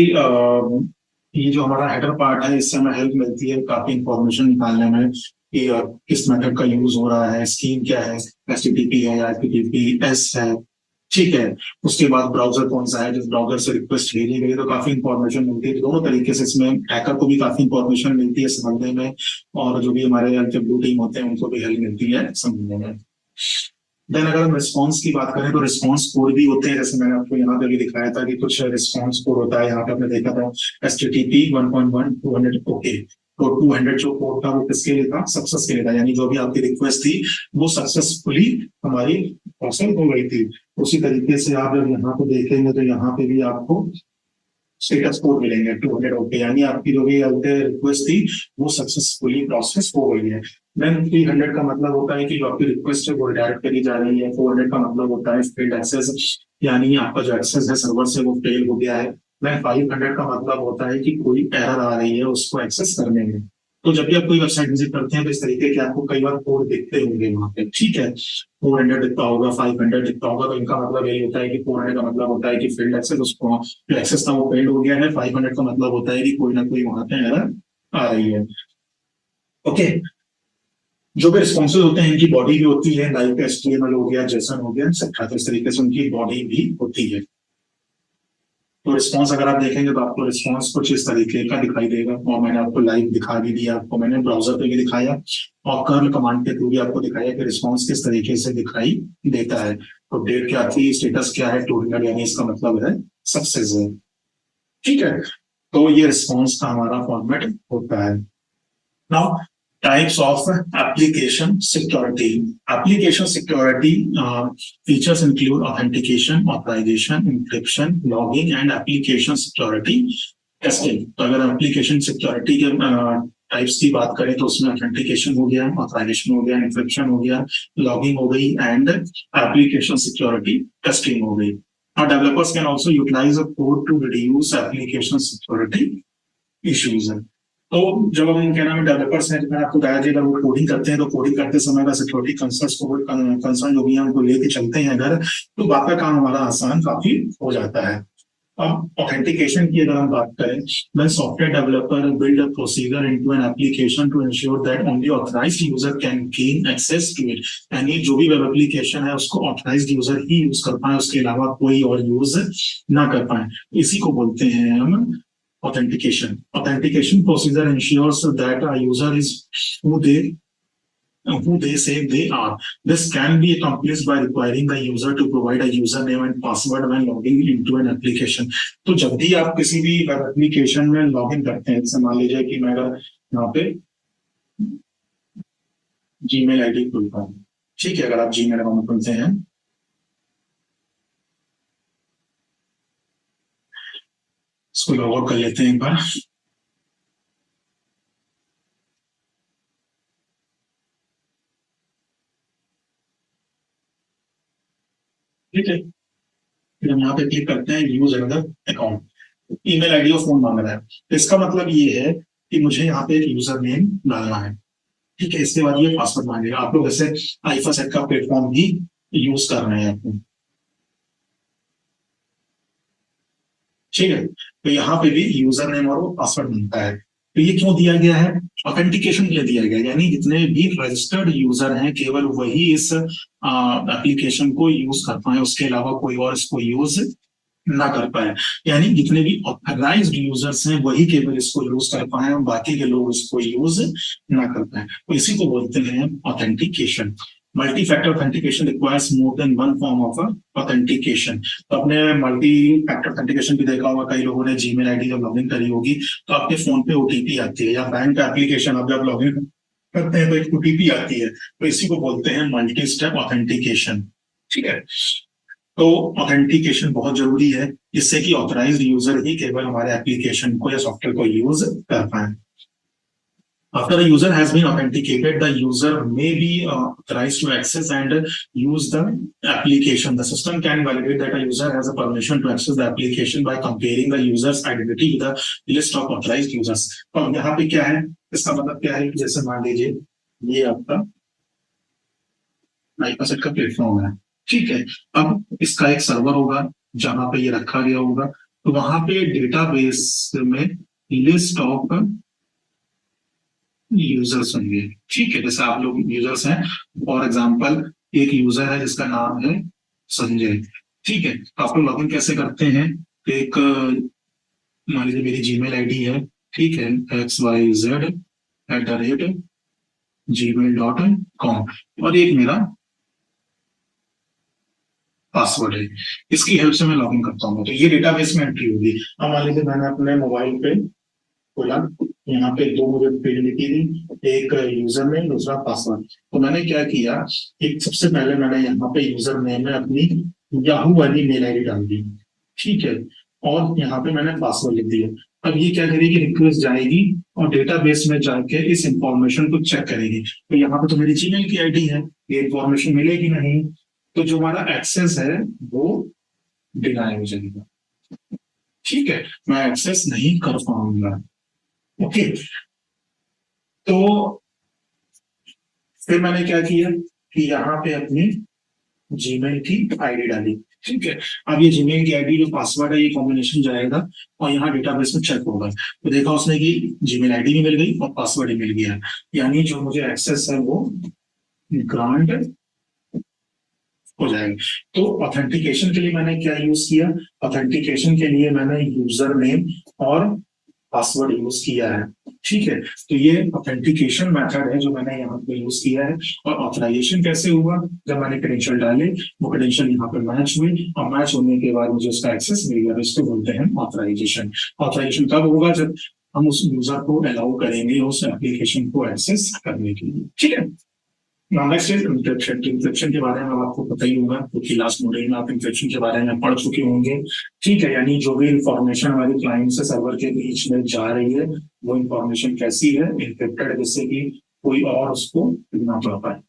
ये जो हमारा हेडर पार्ट है इससे हमें हेल्प मिलती है काफी इंफॉर्मेशन निकालने में कि किस मेथड का यूज हो रहा है, स्कीम क्या है, एचटीटीपी है या एचटीटीपीएस है। ठीक है, उसके बाद ब्राउजर कौन सा है, जिस ब्राउजर से रिक्वेस्ट भेजी गई, तो काफी इंफॉर्मेशन मिलती है। तो दोनों तरीके से इसमें हैकर को भी काफी इंफॉर्मेशन मिलती है समझने में, और जो भी हमारे ब्लू टीम होते हैं उनको भी हेल्प मिलती है समझने में। देन अगर हम रिस्पॉन्स की बात करें तो रिस्पॉन्स कोड भी होते हैं, जैसे मैंने आपको यहाँ पे भी दिखाया था कि कुछ रिस्पॉन्स कोड होता है। यहाँ पे आपने देखा था HTTP 1.1 200 ओके, तो 200 जो कोड था वो किसके लिए था, सक्सेस के लिए था, यानी जो भी आपकी रिक्वेस्ट थी वो सक्सेसफुली हमारी प्रोसेस हो गई थी। उसी तरीके से आप जब यहाँ पे देखेंगे तो यहाँ पे भी आपको स्टेटस कोड मिलेंगे 200 ओके, यानी आपकी जो भी रिक्वेस्ट थी वो सक्सेसफुली प्रोसेस हो गई है। देन 300 का मतलब होता है कि जो आपकी रिक्वेस्ट है वो डायरेक्ट करी जा रही है। 400 का मतलब होता है फेल्ड एक्सेस, यानी आपका जो एक्सेस है सर्वर से वो फेल हो गया है। देन 500 का मतलब होता है कि कोई एरर आ रही है उसको एक्सेस करने में। तो जब भी आप कोई वेबसाइट विजिट करते हैं तो इस तरीके के आपको कई बार कोड दिखते होंगे वहां पे, ठीक है। 400 दिखता होगा, 500 दिखता होगा, तो इनका मतलब यही होता है कि 400 का मतलब होता है कि फील्ड एक्सेस, उसको जो एक्सेस था वो फेल्ड हो गया है। 500 का मतलब होता है कि कोई ना कोई वहां पे एरर आ रही है। ओके। जो भी रिस्पॉन्सेज होते हैं इनकी बॉडी भी होती है, लाइक एचटीएमएल हो गया, जेसन हो गया, एक्सेट्रा। तो इस तरीके से उनकी बॉडी भी होती है। तो रिस्पॉन्स अगर आप देखेंगे तो आपको रिस्पॉन्स कुछ इस तरीके का दिखाई देगा, और मैंने आपको लाइव दिखा भी दिया, आपको मैंने ब्राउजर पे भी दिखाया और कर्ल कमांड के थ्रू भी आपको दिखाया कि रिस्पॉन्स किस तरीके से दिखाई देता है। तो डेट क्या थी, स्टेटस क्या है, टोटल, यानी इसका मतलब है सक्सेस है। ठीक है। तो ये रिस्पॉन्स का हमारा फॉर्मेट होता है। Now, types of application security. Application security features include authentication, authorization, encryption, logging, and application security testing. तो अगर एप्लीकेशन सिक्योरिटी के टाइप्स की बात करें तो उसमें ऑथेंटिकेशन हो गया, ऑथराइजेशन हो गया, इंक्रिप्शन हो गया, लॉगिंग हो गई, एंड एप्लीकेशन सिक्योरिटी टेस्टिंग हो गई. Now, developers can also utilize a code to reduce application security issues. तो जब हम क्या नाम है डेवलपर्स हैं, तो मैंने आपको बताया कि अगर वो कोडिंग करते हैं तो कोडिंग करते समय अगर सिक्योरिटी कंसर्न जो भी है उनको लेके चलते हैं अगर, तो बाकी का काम हमारा आसान काफी हो जाता है. अब ऑथेंटिकेशन की अगर हम बात करें, when software developer build a procedure into an application to ensure that only authorized user can gain access to it. यानी जो भी वेब एप्लीकेशन है उसको ऑथराइज्ड यूजर ही यूज कर पाए, उसके अलावा कोई और यूज ना कर पाए, इसी को बोलते हैं हम authentication. Authentication procedure ensures that a user is who they say they are. This can be accomplished by requiring the user to provide a username and password when logging into an application. तो जब भी आप किसी भी web application में log in करते हैं, जैसे मान लीजिए कि मैं अगर यहाँ पे जीमेल आईडी खुलता हूँ, ठीक है, अगर आप जीमेल अकाउंट खुलते हैं, इसको लॉग आउट कर लेते हैं एक बार. ठीक है, फिर हम यहाँ पे क्लिक करते हैं use another account. Email ID और फोन मांग रहा है, तो इसका मतलब ये है कि मुझे यहाँ पे एक यूजर नेम डालना है. ठीक है, इसके बाद ये पासवर्ड मांगेगा. आप लोग ऐसे आईफा सेट का प्लेटफॉर्म भी यूज कर रहे हैं आपको. ठीक है, तो यहाँ पे भी यूजर नेम और वो पासवर्ड मांगता है. तो ये क्यों दिया गया है? ऑथेंटिकेशन के लिए दिया गया है, यानी जितने भी रजिस्टर्ड यूजर हैं केवल वही इस एप्लीकेशन को यूज कर पाए, उसके अलावा कोई और इसको यूज ना कर पाए. यानी जितने भी ऑथराइज्ड यूजर्स हैं वही केवल इसको यूज कर पाए और बाकी के लोग इसको यूज ना कर पाए. तो इसी को बोलते हैं authentication. Multi factor authentication requires more than one form of authentication. तो आपने मल्टी फैक्टर ऑथेंटिकेशन भी देखा होगा, कई लोगों ने जीमेल आईडी जब लॉगिन करी होगी तो आपके फोन पे ओटीपी आती है, या बैंक एप्लीकेशन आप जब लॉगिन करते हैं तो एक ओटीपी आती है. तो इसी को बोलते हैं मल्टी स्टेप ऑथेंटिकेशन. ठीक है, तो ऑथेंटिकेशन बहुत जरूरी है, जिससे कि ऑथराइज्ड यूजर ही केवल हमारे एप्लीकेशन को या सॉफ्टवेयर को यूज कर पाए. After a user has been authenticated, the user may be authorized to access and use the application. The system can validate that a user has a permission to access the application by comparing the user's identity with a list of authorized users. तो यहाँ पे क्या है, इसका मतलब क्या है, जैसे मान लीजिए ये आपका माइक्रोसॉफ्ट का प्लेटफॉर्म है. ठीक है, अब इसका एक सर्वर होगा जहां पे ये रखा गया होगा, तो वहां पे डेटाबेस में लिस्ट ऑफ यूजर्स होंगे. ठीक है, जैसे आप लोग यूजर्स हैं, फॉर एग्जांपल एक यूजर है जिसका नाम है संजय. ठीक है, तो आप लोग लॉगिन कैसे करते हैं, एक मान लीजिए मेरी जीमेल आईडी है, ठीक है, xyz@gmail.com, और एक मेरा पासवर्ड है. इसकी हेल्प से मैं लॉगिन करता हूँ, तो ये डेटाबेस में एंट्री होगी. अब मान लीजिए मैंने अपने मोबाइल पे खोला, यहाँ पे दो मुझे फील्ड लिखी थी, एक यूजर नेम, दूसरा पासवर्ड. तो मैंने क्या किया, एक सबसे पहले मैंने यहाँ पे यूजर नेम में अपनी याहू वाली मेल आईडी डाल दी. ठीक है, और यहाँ पे मैंने पासवर्ड लिख दिया. अब ये क्या करेगी, रिक्वेस्ट जाएगी और डेटाबेस में जाके इस इंफॉर्मेशन को चेक करेगी. तो यहाँ पे तो मेरी जीमेल की आईडी है, ये इंफॉर्मेशन मिलेगी नहीं, तो जो हमारा एक्सेस है वो डिनाई हो जाएगा. ठीक है, मैं एक्सेस नहीं कर पाऊंगा। ओके, तो फिर मैंने क्या किया कि यहाँ पे अपनी जीमेल की आईडी डाली। ठीक है, अब ये जीमेल की आईडी जो पासवर्ड है ये कॉम्बिनेशन जाएगा और यहाँ डेटाबेस में चेक होगा, तो देखा उसने कि जीमेल आईडी भी मिल गई और पासवर्ड भी मिल गया, यानी जो मुझे एक्सेस है वो ग्रांट हो जाएगा। तो ऑथेंटिकेशन के लिए मैंने क्या यूज किया, ऑथेंटिकेशन के लिए मैंने यूजर नेम और पासवर्ड यूज किया है। ठीक है, तो ये ऑथेंटिकेशन मेथड है जो मैंने यहाँ पे यूज किया है। और ऑथराइजेशन कैसे हुआ, जब मैंने क्रेडेंशियल डाले वो क्रेडेंशियल यहाँ पे मैच हुई और मैच होने के बाद मुझे उसका एक्सेस मिल गया, इसको बोलते हैं ऑथराइजेशन। ऑथराइजेशन कब होगा, जब हम उस यूजर को अलाउ करेंगे उस एप्लीकेशन को एक्सेस करने के लिए। ठीक है, नेक्स्ट इज इंक्रिप्शन। इंक्रिप्शन के बारे में आपको पता ही होगा क्योंकि लास्ट मॉड्यूल में आप इंक्रिप्शन के बारे में पढ़ चुके होंगे। ठीक है, यानी जो भी इंफॉर्मेशन हमारे क्लाइंट से सर्वर के बीच में जा रही है वो इंफॉर्मेशन कैसी है, इंक्रिप्टेड, जिससे कि कोई और उसको ना पढ़ पाए।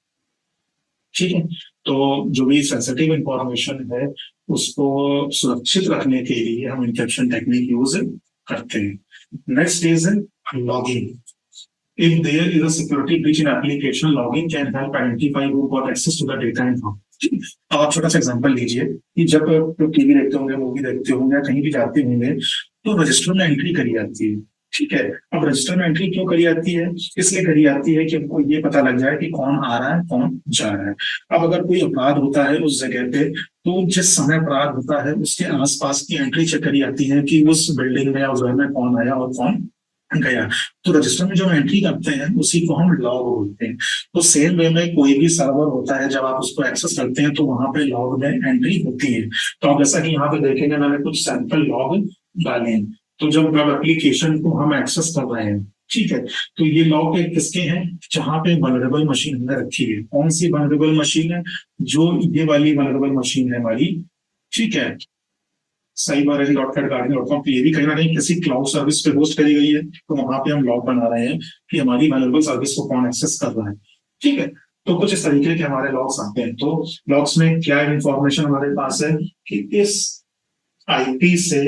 ठीक है, तो जो भी सेंसिटिव इंफॉर्मेशन है उसको सुरक्षित रखने के लिए हम इंक्रिप्शन टेक्निक यूज करते हैं। Next is logging. If there is a security breach in application, logging can help identify who got access to the data and how. अब आप छोटा सा एग्जांपल लीजिए कि जब टीवी देखते होंगे, मूवी देखते होंगे या कहीं भी जाते होंगे तो रजिस्टर में एंट्री करी जाती है। ठीक है, अब रजिस्टर में एंट्री क्यों करी जाती है, इसलिए करी जाती है कि हमको ये पता लग जाए कि कौन आ रहा है कौन जा रहा है। अब अगर कोई अपराध होता है उस जगह पे तो जिस समय अपराध होता है उसके आसपास की एंट्री चेक करी जाती है कि उस बिल्डिंग में या उस घर में कौन आया और कौन गया। तो रजिस्टर में जो हम एंट्री करते हैं उसी को हम लॉग बोलते हैं। तो सेम वे में कोई भी सर्वर होता है, जब आप उसको एक्सेस करते हैं तो वहां पे लॉग में एंट्री होती है। तो आप जैसा कि यहाँ पे देखेंगे मैंने कुछ सैंपल लॉग डाले हैं। तो जब एप्लीकेशन को हम एक्सेस कर रहे हैं, ठीक है, तो ये लॉग किसके हैं, जहां पे वल्नरेबल मशीन हमने रखी है। कौन सी वल्नरेबल मशीन है, जो ये वाली वल्नरेबल मशीन है हमारी। ठीक है, cyber.garden.com ये भी कहीं ना कहीं किसी क्लाउड सर्विस पे होस्ट करी गई है, तो वहां पे हम लॉग बना रहे हैं कि हमारी वल्नरेबल सर्विस को कौन एक्सेस कर रहा है। ठीक है, तो कुछ इस तरीके के हमारे लॉग्स आते हैं। तो लॉग्स में क्या इंफॉर्मेशन हमारे पास है कि इस आईपी से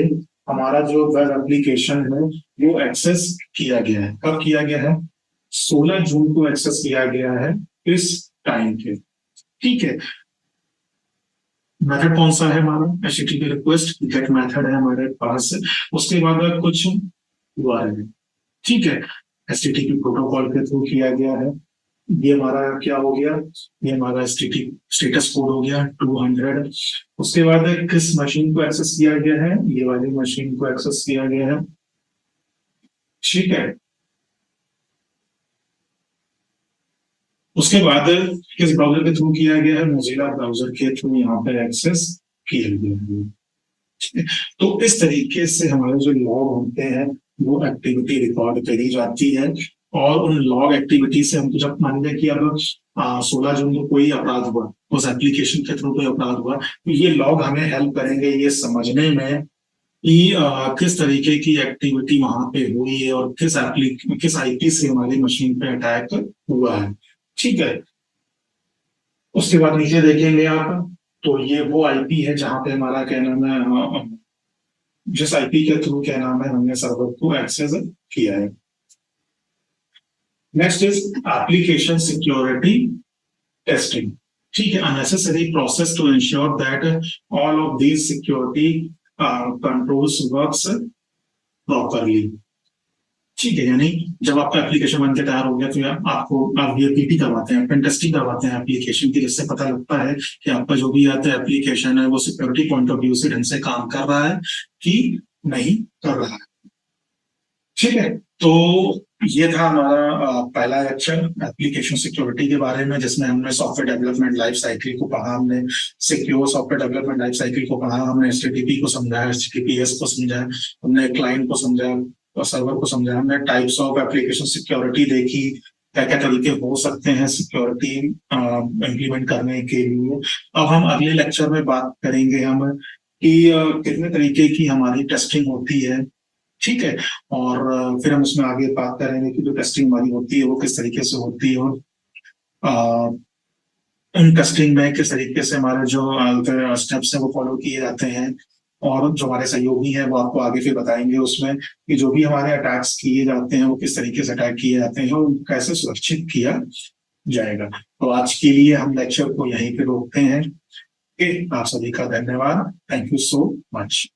हमारा जो वेब एप्लीकेशन है वो एक्सेस किया गया है। कब किया गया है, 16 जून को एक्सेस किया गया है इस टाइम पे। ठीक है, मेथड कौन सा है हमारा, एचटीटीपी रिक्वेस्ट गेट मेथड है हमारे पास। उसके बाद कुछ URL। ठीक है, एचटीटीपी प्रोटोकॉल के थ्रू किया गया है। ये हमारा क्या हो गया, ये हमारा स्टेटस कोड हो गया 200। उसके बाद किस मशीन को एक्सेस किया गया है, ये वाली मशीन को एक्सेस किया गया है। ठीक है, उसके बाद किस ब्राउजर के थ्रू किया गया है, मोजिला ब्राउजर के थ्रू यहाँ पे एक्सेस किया गया है। तो इस तरीके से हमारे जो लॉग होते हैं वो एक्टिविटी रिकॉर्ड करी जाती है। और उन लॉग एक्टिविटी से हमको जब मान लिया कि अब 16 जून को कोई अपराध हुआ, उस एप्लीकेशन के थ्रू कोई अपराध हुआ, तो ये लॉग हमें हेल्प करेंगे ये समझने में कि किस तरीके की एक्टिविटी वहां पे हुई है और किस आईपी से हमारी मशीन पे अटैक हुआ है। ठीक है, उसके बाद नीचे देखेंगे आप तो ये वो आईपी है जहां पे हमारा क्या नाम है, जिस आईपी के थ्रू क्या नाम है हमने सर्वर को एक्सेस किया है। Next is application security testing. ठीक है, unnecessary process to ensure that all of these security controls works properly. ठीक है, यानी जब आपका एप्लीकेशन बन के तैयार हो गया तो आप ये पीटी करवाते हैं, पेन टेस्टिंग करवाते हैं एप्लीकेशन की, जिससे पता लगता है कि आपका जो भी आता है एप्लीकेशन है वो सिक्योरिटी पॉइंट ऑफ व्यू से ढंग से काम कर रहा है कि नहीं कर रहा है। ठीक है, तो ये था हमारा पहला लेक्चर एप्लीकेशन सिक्योरिटी के बारे में, जिसमें हमने सॉफ्टवेयर डेवलपमेंट लाइफ साइकिल को पढ़ा, हमने secure software development life cycle को पढ़ा, हमने एचटीटीपी को समझा, एचटीटीपीएस को समझा, हमने क्लाइंट को समझा और सर्वर को समझा, हमने टाइप्स ऑफ एप्लीकेशन सिक्योरिटी देखी, क्या क्या तरीके हो सकते हैं सिक्योरिटी इम्प्लीमेंट करने के लिए। अब हम अगले लेक्चर में बात करेंगे हम कि कितने तरीके की हमारी टेस्टिंग होती है। ठीक है, और फिर हम उसमें आगे बात करेंगे कि जो टेस्टिंग हमारी होती है वो किस तरीके से होती है और उन टेस्टिंग में किस तरीके से हमारे जो स्टेप्स हैं वो फॉलो किए जाते हैं। और जो हमारे सहयोगी हैं वो आपको आगे फिर बताएंगे उसमें कि जो भी हमारे अटैक्स किए जाते हैं वो किस तरीके से अटैक किए जाते हैं और कैसे सुरक्षित किया जाएगा। तो आज के लिए हम लेक्चर को यहीं पे रोकते हैं। आप सभी का धन्यवाद। Thank you so much.